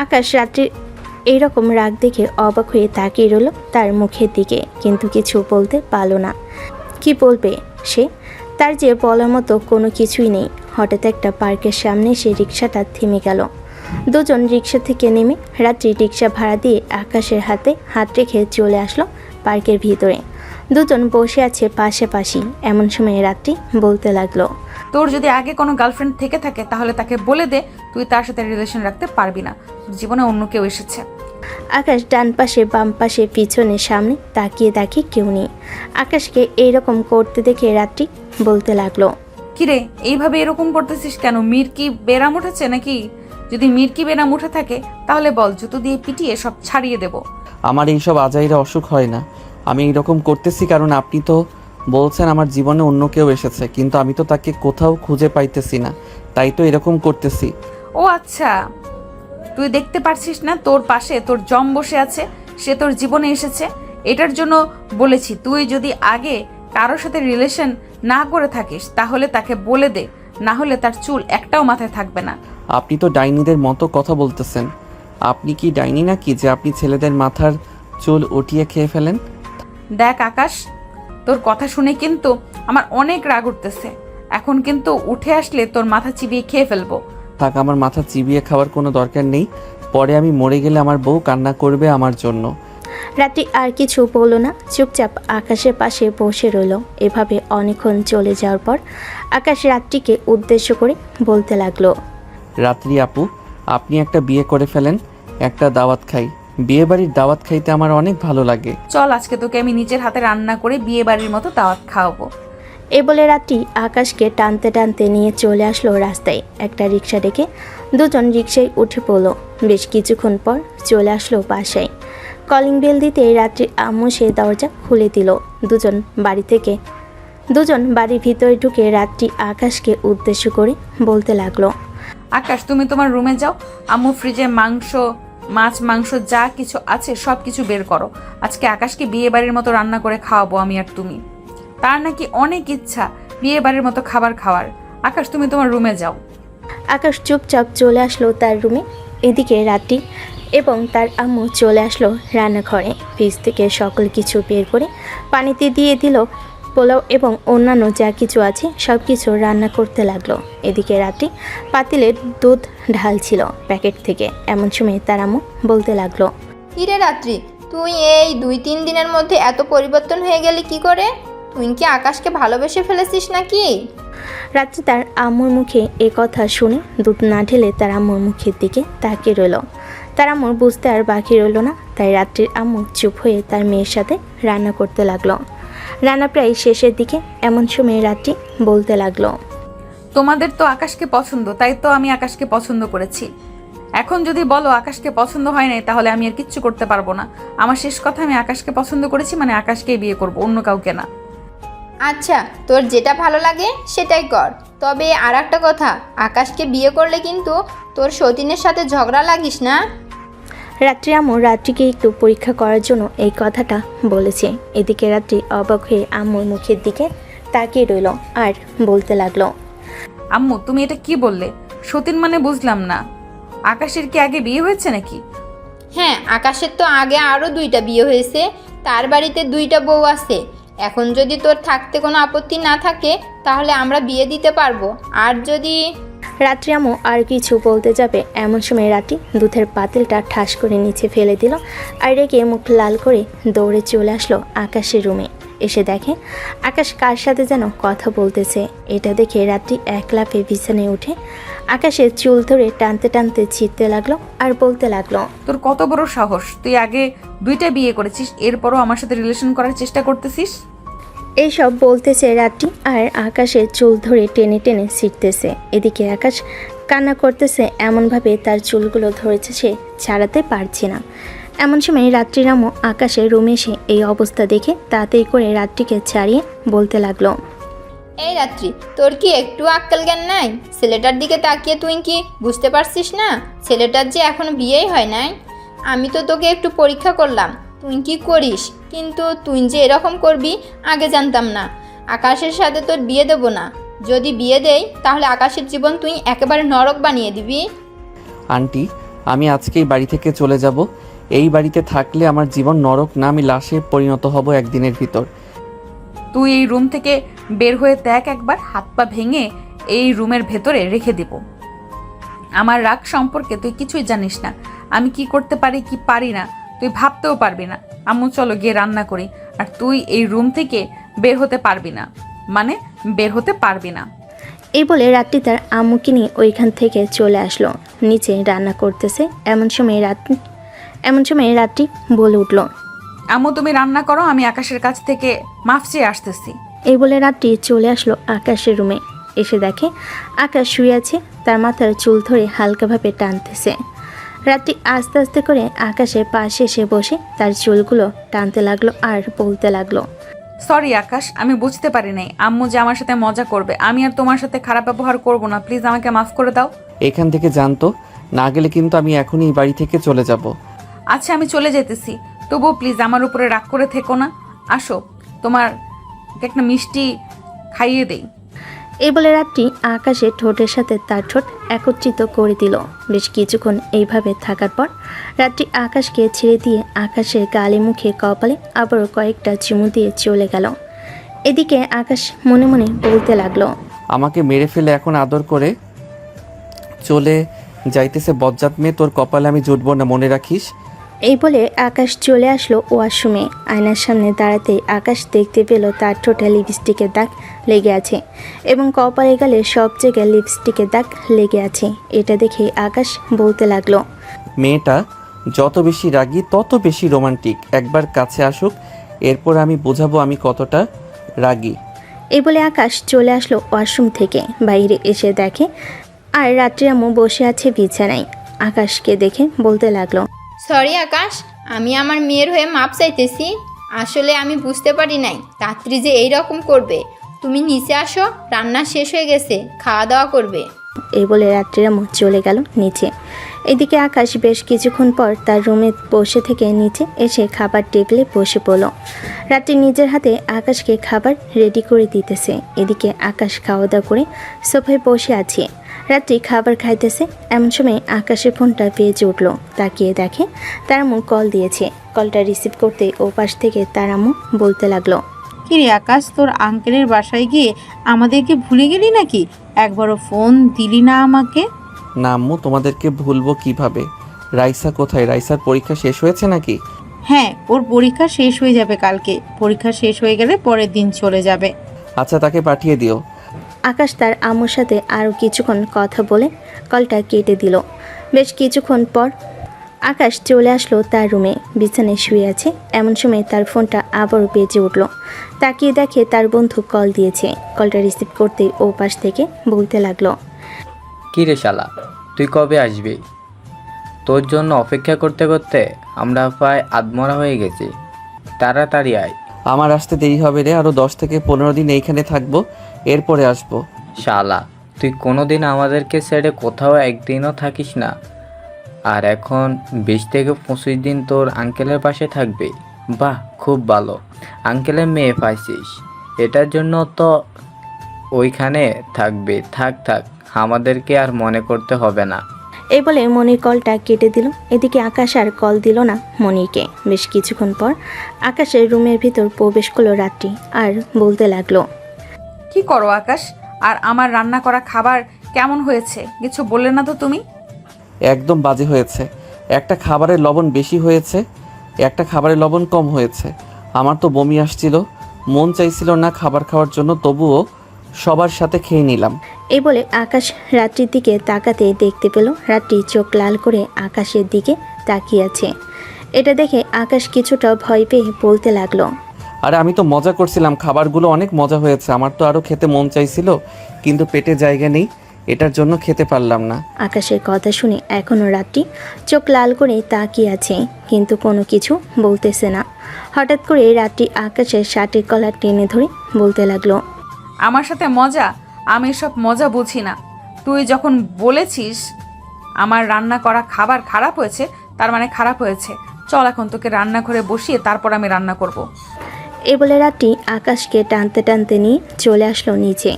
আকাশ রাত্রির এইরকম রাগ দেখে অবাক হয়ে তাকিয়ে রইল তার মুখের দিকে, কিন্তু কিছু বলতে পারল না। কি বলবে সে? তার যে বলার মতো কোনো কিছুই নেই। হঠাৎ একটা পার্কের সামনে সে রিক্সাটা থেমে গেল। দুজন রিক্সা থেকে নেমে রাত্রি রিক্সা ভাড়া দিয়ে আকাশের হাতে হাত রেখে চলে আসলো পার্কের ভিতরে। দুজন বসে আছে পাশাপাশি। এমন সময় রাত্রি বলতে লাগলো,
তোর যদি আগে কোনো গার্লফ্রেন্ড থেকে থাকে তাহলে তাকে বলে দে তুই তার সাথে রিলেশন রাখতে পারবি না, জীবনে অন্য কেউ এসেছে।
আকাশ ডান পাশে বাম পাশে পিছনে সামনে তাকিয়ে দেখে কেউ নেই। আকাশকে এইরকম করতে দেখে রাত্রি বলতে লাগলো,
কিরে এইভাবে এরকম করতেছিস কেন? মির কি বেরাম উঠেছে নাকি? যদি মির কি বেরাম উঠে থাকে তাহলে বল, জুতো দিয়ে পিটিয়ে সব ছাড়িয়ে দেব।
আমার এইসব আজাইরা অসুখ হয় না। আমি এইরকম করতেছি কারণ আপনি তো বলছেন আমার জীবনে অন্য কেউ এসেছে, কিন্তু আমি তো তাকে কোথাও খুঁজে পাইতেছি না, তাই তো এরকম করতেছি।
ও আচ্ছা, তুই দেখতে পারছিস না তোর পাশে তোর জম বসে আছে, সে তোর জীবনে এসেছে। এটার জন্য বলেছি তুই যদি আগে কারোর সাথে রিলেশন না করে থাকিস তাহলে তাকে বলে দে, না হলে তার চুল একটাও মাথায় থাকবে না।
আপনি তো ডাইনিদের মতো কথা বলতেছেন। আপনি কি ডাইনি নাকি যে আপনি ছেলেদের মাথার চুল উঠিয়ে খেয়ে ফেলেন?
দেখ আকাশ, তোর কথা শুনে কিন্তু আমার অনেক রাগ উঠতেছে। এখন কিন্তু উঠে আসলে তোর মাথা চিবিয়ে খেয়ে ফেলবো।
থাক, আমার মাথা চিবিয়ে খাওয়ার কোনো দরকার নেই। পরে আমি মরে গেলে আমার বউ কান্না করবে আমার জন্য।
রাত্রি আর কিছু বলল না, চুপচাপ আকাশের পাশে বসে রইল। এভাবে অনেকক্ষণ চলে যাওয়ার পর আকাশ রাত্রিকে উদ্দেশ্য করে বলতে লাগলো,
রাত্রি আপু, আপনি একটা বিয়ে করে ফেলেন, একটা দাওয়াত খাই। বিয়ে বাড়ির দাওয়াত খাইতে আমার অনেক ভালো লাগে।
চল, আজকে তোকে আমি নিজের হাতে রান্না করে বিয়ে বাড়ির মতো দাওয়াত খাওয়াবো।
এ বলে রাত্রি আকাশকে টানতে টানতে নিয়ে চলে আসলো রাস্তায়। একটা রিক্সা ডেকে দুজন রিক্সায় উঠে পড়লো। বেশ কিছুক্ষণ পর চলে আসলো বাসায়। কলিং বেল দিতে রাত্রির আম্মু সে দরজা খুলে দিল। দুজন বাড়ির ভিতরে ঢুকে রাত্রি আকাশকে উদ্দেশ্য করে বলতে লাগলো,
আকাশ, তুমি তোমার রুমে যাও। আম্মু ফ্রিজে মাংস যা কিছু আছে সব কিছু বের করো। আজকে আকাশকে বিয়ে বাড়ির মতো রান্না করে খাওয়াবো আমি আর তুমি। তার নাকি অনেক ইচ্ছা বিয়ে বাড়ির মতো খাবার খাওয়ার। আকাশ, তুমি তোমার রুমে যাও।
আকাশ চুপচাপ চলে আসলো তার রুমে। এদিকে রাত্রি এবং তার আম্মু চলে আসলো রান্নাঘরে। ফ্রিজ থেকে সকল কিছু বের করে পানিতে দিয়ে দিল। পোলাও এবং অন্যান্য যা কিছু আছে সব কিছু রান্না করতে লাগলো। এদিকে রাত্রি পাতিলে দুধ ঢালছিল প্যাকেট থেকে। এমন সময় তার আম্মু বলতে লাগলো,
কিরে রাত্রি, তুই এই 2-3 দিনের মধ্যে এত পরিবর্তন হয়ে গেলি কি করে? তুই কি আকাশকে ভালোবেসে ফেলেছিস নাকি?
রাত্রি তার আম্মুর মুখে এ কথা শুনে দুধ না ঢেলে তার আম্মুর মুখের দিকে তাকিয়ে রইল। তার আম্মুর বুঝতে আর বাকি রইল না, তাই রাত্রির আম্মু চুপ হয়ে তার মেয়ের সাথে রান্না করতে লাগলো। রান্না প্রায় শেষের দিকে। এমন সময় রাত্রি বলতে লাগলো,
তোমাদের তো আকাশকে পছন্দ, তাই তো আমি আকাশকে পছন্দ করেছি। এখন যদি বলো আকাশকে পছন্দ হয় নাই, তাহলে আমি আর কিচ্ছু করতে পারবো না। আমার শেষ কথা, আমি আকাশকে পছন্দ করেছি, মানে আকাশকেই বিয়ে করব, অন্য কাউকে না।
আচ্ছা, তোর যেটা ভালো লাগে সেটাই কর। তবে আর একটা কথা, আকাশকে বিয়ে করলে কিন্তু তোর সতীনের সাথে ঝগড়া লাগিস না।
রাত্রি আম্মু রাত্রিকে একটু পরীক্ষা করার জন্য এই কথাটা বলেছে। এদিকে রাত্রি অবাক হয়ে আম্মুর মুখের দিকে তাকিয়ে রইল আর বলতে লাগলো,
আম্মু তুমি এটা কি বললে? সতীন মানে বুঝলাম না। আকাশের কি আগে বিয়ে হয়েছে নাকি?
হ্যাঁ, আকাশের তো আগে আরও 2টা বিয়ে হয়েছে, তার বাড়িতে 2টা বউ আছে। এখন যদি তোর থাকতে কোনো আপত্তি না থাকে তাহলে আমরা বিয়ে দিতে পারবো। আর যদি
রাত্রি আম্মু আর কিছু বলতে যাবে এমন সময় রাত্রি দুধের পাতিলটা ঠাস করে নিচে ফেলে দিল আর রেগে মুখ লাল করে দৌড়ে চলে আসলো আকাশের রুমে। এসে দেখে আকাশ কার সাথে যেন কথা বলতেছে। এটা দেখে রাত্রি এক লাফে বিছানায় উঠে আকাশের চুল ধরে টানতে টানতে ছিঁড়তে লাগলো আর বলতে লাগলো,
তোর কত বড় সাহস! তুই আগে 2টা বিয়ে করেছিস, এরপরও আমার সাথে রিলেশন করার চেষ্টা করতেছিস?
এইসব বলতেছে রাত্রি আর আকাশের চুল ধরে টেনে টেনে ছিঁড়তেছে। এদিকে আকাশ কান্না করতেছে, এমনভাবে তার চুলগুলো ধরেছে সে ছাড়াতে পারছে না। এমন সময় রাত্রির আম্মু আকাশের রুমে এসে এই অবস্থা দেখে তাড়াতাড়ি করে রাত্রিকে ছাড়িয়ে বলতে লাগলো,
এই রাত্রি, তোর কি একটু আক্কেল জ্ঞান নাই? ছেলেটার দিকে তাকিয়ে তুই কি বুঝতে পারছিস না ছেলেটার যে এখনো বিয়েই হয় নাই? আমি তো তোকে একটু পরীক্ষা করলাম তুই কি করিস, কিন্তু তুই যে এরকম করবি আগে জানতাম না। আকাশের সাথে তোর বিয়ে দেবো না। যদি বিয়ে দেই তাহলে আকাশের জীবন তুই একেবারে নরক বানিয়ে দিবি।
আন্টি, আমি আজকেই বাড়ি থেকে চলে যাব। এই বাড়িতে থাকলে আমার জীবন নরক না, আমি লাশে পরিণত হব একদিনের ভিতর।
তুই এই রুম থেকে বের হয়ে দেখ একবার, হাত পা ভেঙে এই রুমের ভেতরে রেখে দিব। আমার রাগ সম্পর্কে তুই কিছুই জানিস না। আমি কি করতে পারি কি পারি না তুই ভাবতেও পারবি না। আম্মু চলো গিয়ে রান্না করি। আর তুই এই রুম থেকে বের হতে পারবি না, মানে বের হতে পারবি না।
এই বলে রাত্রি তার আম্মুকে নিয়ে ওইখান থেকে চলে আসলো। নিচে রান্না করতেছে এমন সময় রাত্রি বলে উঠল,
আম্মু তুমি রান্না করো, আমি আকাশের কাছ থেকে মাফ চেয়ে আসতেছি।
এই বলে রাত্রি চলে আসলো আকাশের রুমে। এসে দেখে আকাশ শুয়ে আছে, তার মাথার চুল ধরে হালকাভাবে টানতেছে। রাত্রি আস্তে আস্তে করে আকাশের পাশে এসে বসে তার চুলগুলো টানতে লাগলো আর বলতে লাগলো,
সরি আকাশ, আমি বুঝতে পারি নাই আম্মু যে আমার সাথে মজা করবে। আমি আর তোমার সাথে খারাপ ব্যবহার করব না, প্লিজ আমাকে মাফ করে দাও।
এখান থেকে জানতো না গেলে কিন্তু আমি এখনই এই বাড়ি থেকে চলে যাব।
আচ্ছা আমি চলে যেতেছি, তবুও প্লিজ আমার উপরে রাগ করে থেকো না। আসো, তোমার একটা মিষ্টি খাইয়ে দেই।
এই বলে রাত্রি আকাশের ঠোঁটের সাথে তার ঠোঁট একত্রিত করে দিল। বেশ কিছুক্ষণ এইভাবে থাকার পর রাত্রি আকাশকে ছেড়ে দিয়ে আকাশের গালে মুখে কপালে আবারও কয়েকটা চুমু দিয়ে চলে গেল। এদিকে আকাশ মনে মনে বলতে লাগলো,
আমাকে মেরে ফেলে এখন আদর করে চলে যাইতেছে বজ্জাত মেয়ে, তোর কপালে আমি জুটবো না, মনে রাখিস।
এই বলে আকাশ চলে আসলো ওয়াশরুমে। আয়নার সামনে দাঁড়াতেই আকাশ দেখতে পেল তার ঠোঁটে লিপস্টিকের দাগ লেগে আছে এবং কপালে গালে সব জায়গায় লিপস্টিকের দাগ লেগে আছে। এটা দেখে আকাশ বলতে লাগলো,
মেয়েটা যত বেশি রাগী তত বেশি রোমান্টিক। একবার কাছে আসুক, এরপর আমি বোঝাবো আমি কতটা রাগী।
এই বলে আকাশ চলে আসলো ওয়াশরুম থেকে। বাইরে এসে দেখে আর রাত্রি আম্মু বসে আছে বিছানায়। আকাশকে দেখে বলতে লাগলো,
সরি আকাশ, আমি আমার মেয়ের হয়ে মাপ চাইতেছি। আসলে আমি বুঝতে পারি নাই রাত্রি যে এই রকম করবে। তুমি নিচে আসো, রান্না শেষ হয়ে গেছে, খাওয়া দাওয়া করবে।
এই বলে রাত্রির আম্মু চলে গেল নিচে। এদিকে আকাশ বেশ কিছুক্ষণ পর তার রুমে বসে থেকে নিচে এসে খাবার টেবিলে বসে পড়ল। রাত্রি নিজের হাতে আকাশকে খাবার রেডি করে দিতেছে। এদিকে আকাশ খাওয়া দাওয়া করে সোফায় বসে আছে। রাত্রি খাবার খাইতেছে এমন সময় আকাশের ফোনটা বেজে উঠল। তাকিয়ে দেখে তার আম্মু কল দিয়েছে। কলটা রিসিভ করতে ও পাশ থেকে তার আম্মু বলতে লাগলো,
কিরে আকাশ, তোর আঙ্কেলের বাসায় গিয়ে আমাদেরকে ভুলে গেলি নাকি? একবারও ফোন দিলি না আমাকে?
না আম্মু, তোমাদেরকে ভুলবো কিভাবে? রাইসা কোথায়? রাইসার পরীক্ষা শেষ হয়েছে নাকি?
হ্যাঁ, ওর পরীক্ষা শেষ হয়ে যাবে কালকে। পরীক্ষা শেষ হয়ে গেলে পরের দিন চলে যাবে।
আচ্ছা, তাকে পাঠিয়ে দিও।
আকাশ তার আম্মুর সাথে আরও কিছুক্ষণ কথা বলে কলটা কেটে দিল। বেশ কিছুক্ষণ পর আকাশ চলে আসলো তার রুমে। বিছানায় শুয়ে আছে এমন সময় তার ফোনটা আবারও বেজে উঠল। তাকিয়ে দেখে তার বন্ধু কল দিয়েছে। কলটা রিসিভ করতেই ও পাশ থেকে বলতে লাগলো,
কী রে শালা, তুই কবে আসবি? তোর জন্য অপেক্ষা করতে করতে আমরা প্রায় আধমরা হয়ে গেছি। তাড়াতাড়ি আয়।
আমার আসতে দেরি হবে রে, আরও 10 থেকে 15 দিন এইখানে থাকবো, এরপরে আসবো।
শালা, তুই কোনোদিন আমাদেরকে ছেড়ে কোথাও একদিনও থাকিস না, আর এখন 20 থেকে 25 দিন তোর আঙ্কেলের পাশে থাকবে। বাহ, খুব ভালো। আঙ্কেলের মেয়ে পাইছিস, এটার জন্য তো ওইখানে থাকবে। থাক থাক, আমাদেরকে আর মনে করতে হবে না।
এই বলে মনির কলটা কেটে দিল। এদিকে আকাশ আর কল দিল না মনিকে। বেশ কিছুক্ষণ পর আকাশের রুমের ভিতর প্রবেশ করলো রাত্রি আর বলতে লাগলো,
কি করো আকাশ? আর আমার রান্না করা খাবার কেমন হয়েছে কিছু বললে না তো তুমি?
একদম বাজে হয়েছে। একটা খাবারের লবণ বেশি হয়েছে, একটা খাবারের লবণ কম হয়েছে। আমার তো বমি আসছিল, মন চাইছিল না খাবার খাওয়ার জন্য, তবুও সবার সাথে খেয়ে নিলাম।
এই বলে আকাশ রাত্রির দিকে তাকাতে দেখতে পেল রাত্রি চোখ লাল করে আকাশের দিকে তাকিয়ে আছে। এটা দেখে আকাশ কিছুটা ভয় পেয়ে বলতে লাগলো,
আরে আমি তো মজা করছিলাম, খাবারগুলো অনেক মজা হয়েছে। আমার তো আরও খেতে মন চাইছিল, কিন্তু পেটে জায়গা নেই, এটার জন্য খেতে পারলাম না।
আকাশের কথা শুনে এখনও রাত্রি চোখ লাল করে তাকিয়ে আছে, কিন্তু কোনো কিছু বলতেছে না। হঠাৎ করে রাত্রি আকাশের শার্টের কলার টেনে ধরে বলতে লাগলো,
আমার সাথে মজা? আমি সব মজা বুঝি না। তুই যখন বলেছিস আমার রান্না করা খাবার খারাপ হয়েছে, তার মানে খারাপ হয়েছে। চল এখন তোকে রান্নাঘরে বসিয়ে তারপর আমি রান্না করব।
এই বলে রাত্রি আকাশকে টানতে টানতে নিয়ে চলে আসলো নিচে।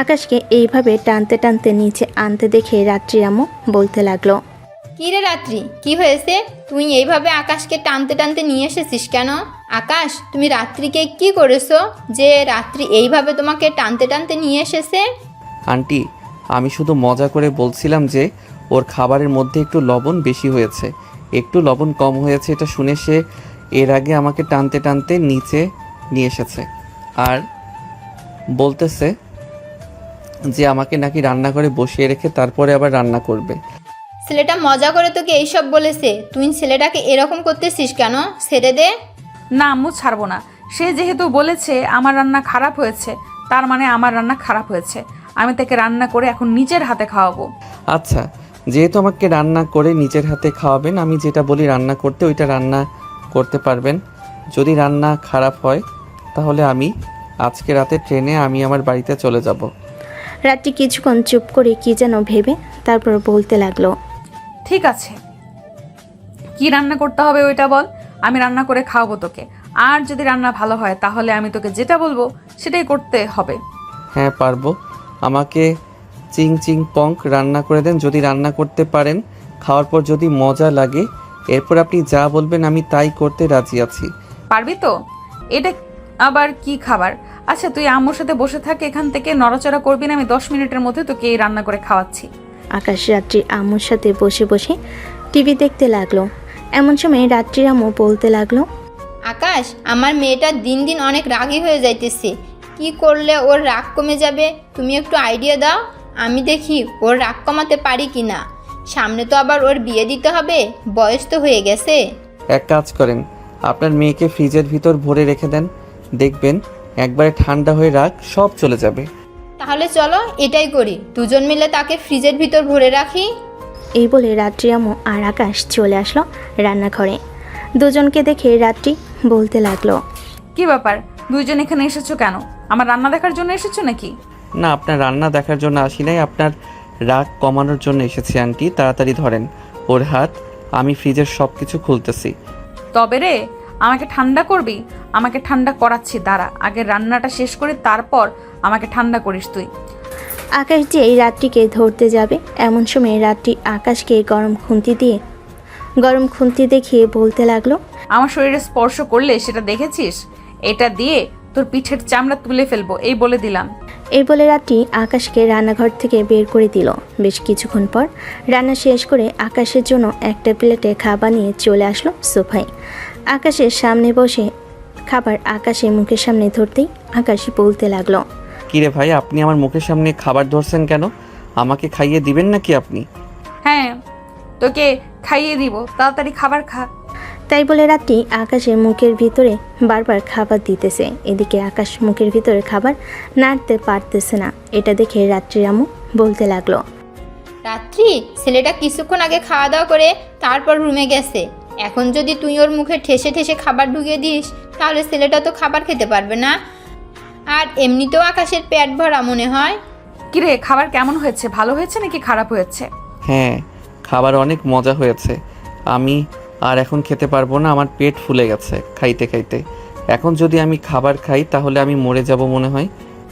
আকাশকে এইভাবে টানতে টানতে নিচে আনতে দেখে রাত্রি আম্মু বলতে লাগলো,
কি রে রাত্রি, কি হয়েছে? তুই এইভাবে আকাশকে টানতে টানতে নিয়ে এসেছিস কেন? আকাশ, তুমি রাত্রিকে কি করেছো যে রাত্রি এইভাবে তোমাকে টানতে টানতে নিয়ে এসেছে?
আন্টি, আমি শুধু মজা করে বলছিলাম যে ওর খাবারের মধ্যে একটু লবণ বেশি হয়েছে, একটু লবণ কম হয়েছে। এটা শুনে সে এর আগে আমাকে টানতে টানতে নিচে নিয়ে এসেছে আর বলতেছে যে আমাকে নাকি রান্না করে বসিয়ে রেখে তারপরে আবার রান্না করবে।
ছেলেটা মজা করে তোকে এইসব বলেছে, তুই ছেলেটাকে এরকম করতেছিস কেন? ছেড়ে দে।
না আম্মু, ছাড়বো না। সে যেহেতু বলেছে আমার রান্না খারাপ হয়েছে, তার মানে আমার রান্না খারাপ হয়েছে। আমি তাকে রান্না করে এখন নিজের হাতে খাওয়াবো।
আচ্ছা, যেহেতু আমাকে রান্না করে নিজের হাতে খাওয়াবেন, আমি যেটা বলি রান্না করতে ওইটা রান্না করতে পারবেন। যদি রান্না খারাপ হয় তাহলে আমি আজকে রাতে ট্রেনে আমি আমার বাড়িতে চলে যাব।
রাত্রি কিছুক্ষণ চুপ করে কি যেন ভেবে তারপর বলতে লাগলো,
ঠিক আছে, কি রান্না করতে হবে ওইটা বল, আমি রান্না করে খাওয়াবো তোকে। আর যদি রান্না ভালো হয় তাহলে আমি তোকে যেটা বলবো সেটাই করতে হবে।
হ্যাঁ পারবো, আমাকে চিং চিং পংক রান্না করে দেন। যদি রান্না করতে পারেন, খাওয়ার পর যদি মজা লাগে, এরপর আপনি যা বলবেন আমি তাই করতে রাজি আছি।
পারবি তো? এটা আবার কি খাবার? আচ্ছা, তুই আম্মুর সাথে বসে থাক, এখান থেকে নড়াচড়া করবি না। আমি 10 মিনিটের মধ্যে তোকে এই রান্না করে খাওয়াচ্ছি।
আকাশ রাত্রির আম্মুর সাথে বসে বসে টিভি দেখতে লাগলো। এমন সময় রাত্রির আম্মু বলতে লাগলো,
আকাশ, আমার মেয়েটা দিন দিন অনেক রাগী হয়ে যাইতেছে। কি করলে ওর রাগ কমে যাবে? তুমি একটু আইডিয়া দাও, আমি দেখি ওর রাগ কমাতে পারি কি না। সামনে তো আবার ওর বিয়ে দিতে হবে, বয়স তো হয়ে গেছে।
এক কাজ করেন, আপনার মেয়েকে ফ্রিজের ভিতর ভরে রেখে দেন, দেখবেন একবারে ঠান্ডা হয়ে রাগ সব চলে যাবে।
তাহলে চলো এটাই করি, দুজন মিলে তাকে ফ্রিজের ভিতর ভরে রাখি।
এই বলে রাত্রি আম্মু আর আকাশ চলে আসলো রান্নাঘরে। দুজনকে দেখে রাত্রি বলতে লাগলো,
কি ব্যাপার, দুইজন এখানে এসেছো কেন? আমার রান্না দেখার জন্য এসেছো নাকি?
না, আপনার রান্না দেখার জন্য আসি নাই, আপনার রাগ কমানোর জন্য এসেছি। আন্টি, তাড়াতাড়ি ধরেন ওর হাত, আমি ফ্রিজের সব কিছু খুলতেছি।
তবে রে, আমাকে ঠান্ডা করবি? আমাকে ঠান্ডা করাচ্ছি, দাঁড়া, আগে রান্নাটা শেষ করি, তারপর আমাকে ঠান্ডা করিস তুই।
আকাশ যেই রাত্রিকে ধরতে যাবে এমন সময় রাত্রি আকাশকে গরম খুন্তি দেখিয়ে বলতে লাগলো,
আমার শরীরে স্পর্শ করলে সেটা দেখেছিস? এটা দিয়ে তোর পিঠের চামড়া তুলে ফেলবো, এই বলে দিলাম।
এই বলে রাত্রি আকাশকে রান্নাঘর থেকে বের করে দিল। বেশ কিছুক্ষণ পর রান্না শেষ করে আকাশের জন্য একটা প্লেটে খাবার নিয়ে চলে আসলো সোফায়। আকাশের সামনে বসে খাবার আকাশের মুখের সামনে ধরতেই আকাশ বলতে লাগলো,
কিরে ভাই, আপনি আমার মুখের সামনে খাবার ধরছেন কেন? আমাকে খাইয়ে দিবেন নাকি আপনি?
হ্যাঁ, তোকে খাইয়ে দিব, তাড়াতাড়ি খাবার খা।
তাই বলে রাত্রি আকাশের মুখের ভিতরে বারবার খাবার দিতেছে। এদিকে আকাশ মুখের ভিতরে খাবার নাড়তে পারতেছে না। এটা দেখে রাত্রির আম্মু বলতে লাগলো,
রাত্রি, ছেলেটা কিছুক্ষণ আগে খাওয়া দাওয়া করে তারপর রুমে গেছে। এখন যদি তুই ওর মুখে ঠেসে ঠেসে খাবার ঢুকিয়ে দিস তাহলে ছেলেটা তো খাবার খেতে পারবে না। আর এমনিতেও আকাশের পেট ভরা মনে হয়।
কিরে, খাবার কেমন হয়েছে? ভালো হয়েছে নাকি খারাপ হয়েছে?
হ্যাঁ, খাবার অনেক মজা হয়েছে। আমি আর এখন খেতে পারবো না, আমার পেট ফুলে গেছে খাইতে খাইতে। এখন যদি আমি খাবার খাই তাহলে আমি মরে যাব মনে হয়।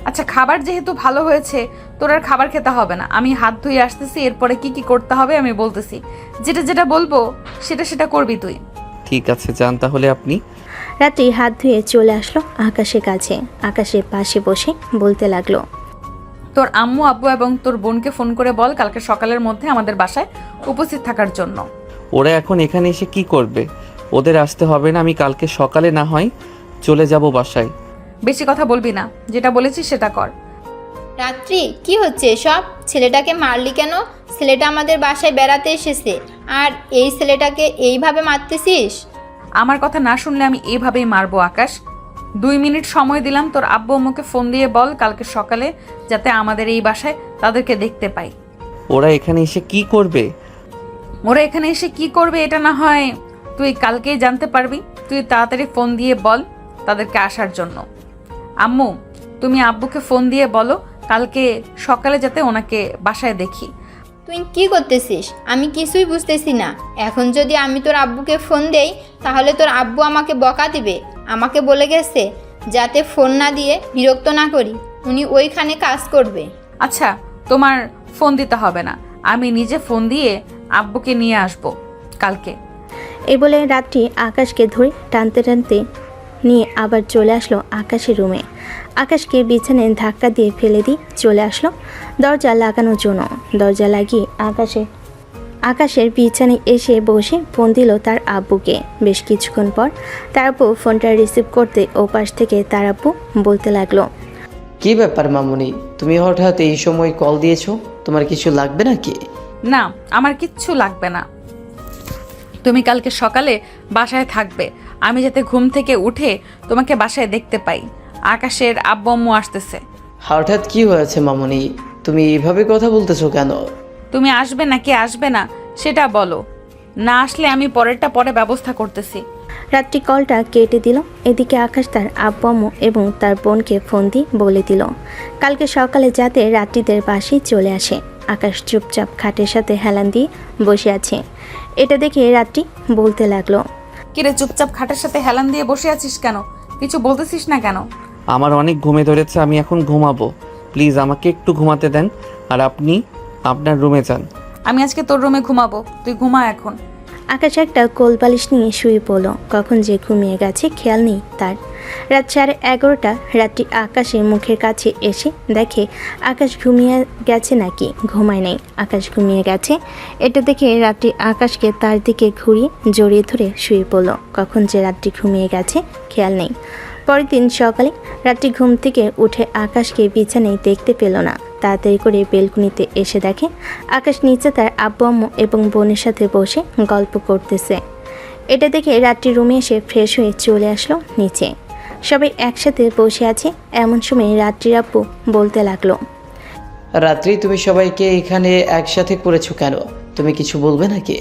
আচ্ছা, খাবার যেহেতু ভালো হয়েছে তোর আর খাবার খেতে হবে না। আমি হাত ধুয়ে আসতেছি, এরপরে কি কি করতে হবে আমি বলতেছি। যেটা যেটা বলবো সেটা সেটা করবি তুই।
ঠিক আছে, যান তাহলে আপনি।
রাত্রি হাত ধুয়ে চলে আসলো আকাশের কাছে। আকাশের পাশে বসে বলতে লাগলো,
তোর আম্মু আব্বু এবং তোর বোনকে ফোন করে বল কালকে সকালের মধ্যে আমাদের বাসায় উপস্থিত থাকার জন্য।
ওরা এখন এখানে এসে কি করবে? ওদের আসতে হবে না, আমি কালকে সকালে না হয় চলে যাব বাসায়।
বেশি কথা বলবি না, যেটা বলেছিস সেটা কর।
রাত্রি, কি হচ্ছে এসব? ছেলেটাকে মারলি কেন? ছেলেটা আমাদের বাসায় বেড়াতে এসেছে আর এই ছেলেটাকে এইভাবে মারতেছিস?
আমার কথা না শুনলে আমি এভাবেই মারবো আকাশ। 2 মিনিট সময় দিলাম, তোর আব্বু আম্মুকে ফোন দিয়ে বল কালকে সকালে যাতে আমাদের এই বাসায় তাদেরকে দেখতে পাই।
ওরা এখানে এসে কি করবে?
ওরা এখানে এসে কি করবে এটা না হয় তুই কালকেই জানতে পারবি। তুই তাড়াতাড়ি ফোন দিয়ে বল তাদেরকে আসার জন্য। আম্মু, তুমি আব্বুকে ফোন দিয়ে বলো কালকে সকালে যাতে ওনাকে বাসায় দেখি।
তুই কি করতেছিস? আমি কিছুই বুঝতেছি না। এখন যদি আমি তোর আব্বুকে ফোন দেই তাহলে তোর আব্বু আমাকে বকা দিবে। আমাকে বলে গেছে যাতে ফোন না দিয়ে বিরক্ত না করি, উনি ওইখানে কাজ করবে।
আচ্ছা, তোমার ফোন দিতে হবে না, আমি নিজে ফোন দিয়ে আব্বুকে নিয়ে আসবো কালকে।
এই বলে রাত্রি আকাশকে ধরে টানতে টানতে নিয়ে আবার চলে আসলো আকাশের রুমে। আকাশকে বিছানায় ধাক্কা দিয়ে ফেলে দিয়ে চলে আসলো দরজা লাগানোর জন্য। দরজা লাগিয়ে আকাশের বিছানায় এসে বসে ফোন দিল তার আব্বুকে। বেশ কিছুক্ষণ পর তার আব্বু ফোনটা রিসিভ করতে ওপাশ থেকে তার আব্বু বলতে লাগলো,
কি ব্যাপার মামুনি, তুমি হঠাৎ এই সময় কল দিয়েছো? তোমার কিছু লাগবে নাকি?
না, আমার কিচ্ছু লাগবে না। তুমি কালকে সকালে বাসায় থাকবে, আমি যাতে ঘুম থেকে উঠে তোমাকে বাসায় দেখতে পাই। আকাশের আব্বু আম্মু আসতেছে।
হঠাৎ কি হয়েছে মামুনি, তুমি এইভাবে কথা বলতেছো কেন?
তুমি আসবে নাকি আসবে না সেটা বলো, না আসলে আমি পরেরটা পরে ব্যবস্থা করতেছি।
রাত্রি কলটা কেটে দিল। এদিকে আকাশ তার আব্বু আম্মু এবং তার বোনকে ফোন দিয়ে বলে দিল কালকে সকালে যাতে রাত্রিদের বাসায় চলে আসে। আকাশ চুপচাপ খাটের সাথে হেলান দিয়ে বসে আছে। এটা দেখে রাত্রি বলতে লাগলো,
কিরে, চুপচাপ খাটের সাথে হেলান দিয়ে বসে আছিস কেন? কিছু বলতেছিস না কেন?
আমার অনেক ঘুমে ধরেছে, আমি এখন ঘুমাবো। প্লিজ আমাকে একটু ঘুমাতে দেন, আর আপনি আপনার রুমে যান।
আমি আজকে তোর রুমে ঘুমাবো, তুই ঘুমা এখন।
আকাশ একটা কোলবালিশ নিয়ে শুয়ে পড়ল। কখন যে ঘুমিয়ে গেছে খেয়াল নেই তার। রাত 11:30 রাত্রি আকাশের মুখের কাছে এসে দেখে আকাশ ঘুমিয়ে গেছে নাকি ঘুমায় নাই। আকাশ ঘুমিয়ে গেছে এটা দেখে রাত্রি আকাশকে তার দিকে ঘুরিয়ে জড়িয়ে ধরে শুয়ে পড়ল। কখন যে রাত্রি ঘুমিয়ে গেছে খেয়াল নেই। পরের দিন সকালে রাত্রি ঘুম থেকে উঠে আকাশকে বিছানায় দেখতে পেল না। তাড়াতাড়ি করে বেলকুনিতে এসে দেখে আকাশ নিচে তার আব্বু আম্মু এবং বোনের সাথে বসে গল্প করতেছে। এটা দেখে রাত্রি রুমে এসে ফ্রেশ হয়ে চলে আসলো নিচে। সবাই একসাথে বসে আছে। এমন সময় রাত্রির আব্বু বলতে লাগলো,
রাত্রি, তুমি সবাইকে এখানে একসাথে করেছো কেন? তুমি কিছু বলবে নাকি?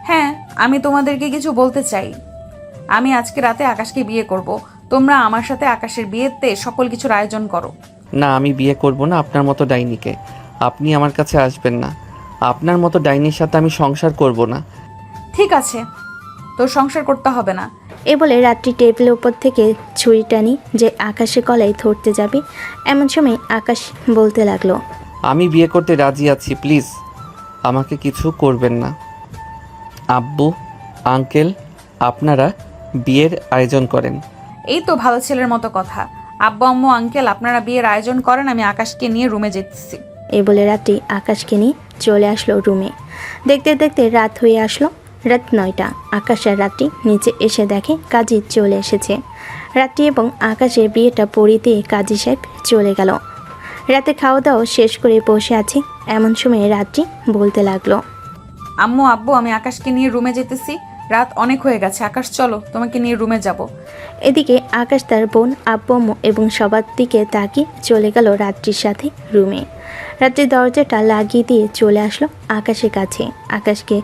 হ্যাঁ, আমি তোমাদেরকে কিছু বলতে চাই। আমি আজকে রাতে আকাশকে বিয়ে করব। তোমরা আমার সাথে আকাশের বিয়েতে সকল কিছুর আয়োজন করো।
না, আমি বিয়ে করব না আপনার মতো ডাইনিকে। আপনি আমার কাছে আসবেন না। আপনার মতো ডাইনির সাথে আমি সংসার করব না।
ঠিক আছে, তোর সংসার করতে হবে না।
এ বলে রাত্রি টেবিলের উপর থেকে ছুরি টানি যে আকাশের গলায় ধরতে যাবে। এমন সময় আকাশ বলতে লাগলো,
আমি বিয়ে করতে রাজি আছি, প্লিজ আমাকে কিছু করবেন না। আব্বু, আঙ্কেল, আপনারা বিয়ের আয়োজন করেন।
এই তো ভালো ছেলের মতো কথা। আব্বু আম্মু আঙ্কেল আপনারা বিয়ের আয়োজন করেন, আমি আকাশকে নিয়ে রুমে যেতেছি।
এই বলে রাত্রি আকাশকে নিয়ে চলে আসলো রুমে। দেখতে দেখতে রাত হয়ে আসলো। রাত 9টা। আকাশ আর রাত্রি নিচে এসে দেখে কাজী চলে এসেছে। রাত্রি এবং আকাশের বিয়েটা পড়িয়ে দিয়ে কাজী সাহেব চলে গেল। রাতে খাওয়া দাওয়া শেষ করে বসে আছে। এমন সময় রাত্রি বলতে লাগলো,
আম্মু আব্বু আমি আকাশকে নিয়ে রুমে যেতেছি, রাত অনেক হয়ে গেছে। আকাশ চলো, তোমাকে নিয়ে রুমে যাব।
এদিকে আকাশ তার বোন আব্বু আম্মু এবং সবার দিকে তাকিয়ে চলে গেল রাত্রির সাথে রুমে। রাত্রি দরজাটা লাগিয়ে দিয়ে চলে আসলো আকাশের কাছে। আকাশকে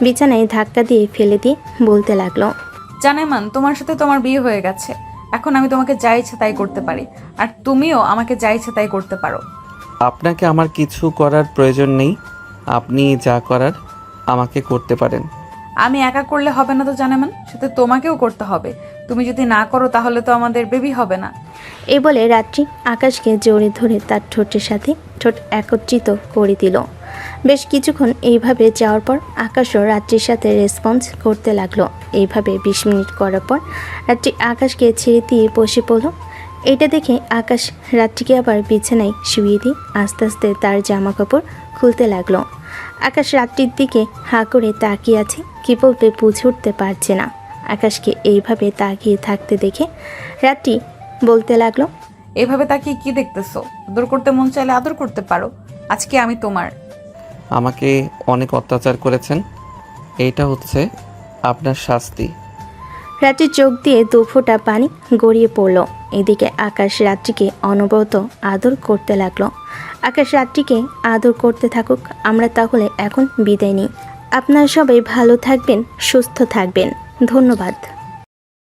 বিছানায় ধাক্কা দিয়ে ফেলে দিয়ে বলতে লাগলো,
জানেমান, তোমার সাথে তোমার বিয়ে হয়ে গেছে। এখন আমি তোমাকে যা ইচ্ছা তাই করতে পারি, আর তুমিও আমাকে যা ইচ্ছা তাই করতে পারো।
আপনাকে আমার কিছু করার প্রয়োজন নেই। আপনি যা করার আমাকে করতে পারেন।
আমি একা করলে হবে না তো জানেমান, সাথে তোমাকেও করতে হবে। তুমি যদি না করো তাহলে তো আমাদের বেবি হবে না।
এই বলে রাত্রি আকাশকে জড়িয়ে ধরে তার ঠোঁটের সাথে ঠোঁট একত্রিত করে দিল। বেশ কিছুক্ষণ এইভাবে যাওয়ার পর আকাশও রাত্রির সাথে রেসপন্স করতে লাগলো। এইভাবে 20 মিনিট করার পর রাত্রি আকাশকে ছেড়ে দিয়ে বসে পড়ল। এটা দেখে আকাশ রাত্রিকে আবার বিছানায় শুয়ে দিয়ে আস্তে আস্তে তার জামা কাপড় খুলতে লাগলো। আকাশ রাত্রির দিকে হাঁ করে তাকিয়ে আছে, কী বলবে বুঝে উঠতে পারছে না। আকাশকে এইভাবে তাকিয়ে থাকতে দেখে রাত্রি বলতে লাগলো,
এভাবে তাকিয়ে কি দেখতেছো? আদর করতে মন চাইলে আদর করতে পারো। আজকে আমি তোমার।
আমাকে অনেক অত্যাচার করেছেন, এইটা হচ্ছে আপনার শাস্তি।
রাত্রির চোখ দিয়ে 2 ফোঁটা পানি গড়িয়ে পড়ল। এদিকে আকাশ রাত্রিকে অনবরত আদর করতে লাগলো। আকাশ রাত্রিকে আদর করতে থাকুক, আমরা তাহলে এখন বিদায় নিই। আপনারা সবাই ভালো থাকবেন, সুস্থ থাকবেন। ধন্যবাদ।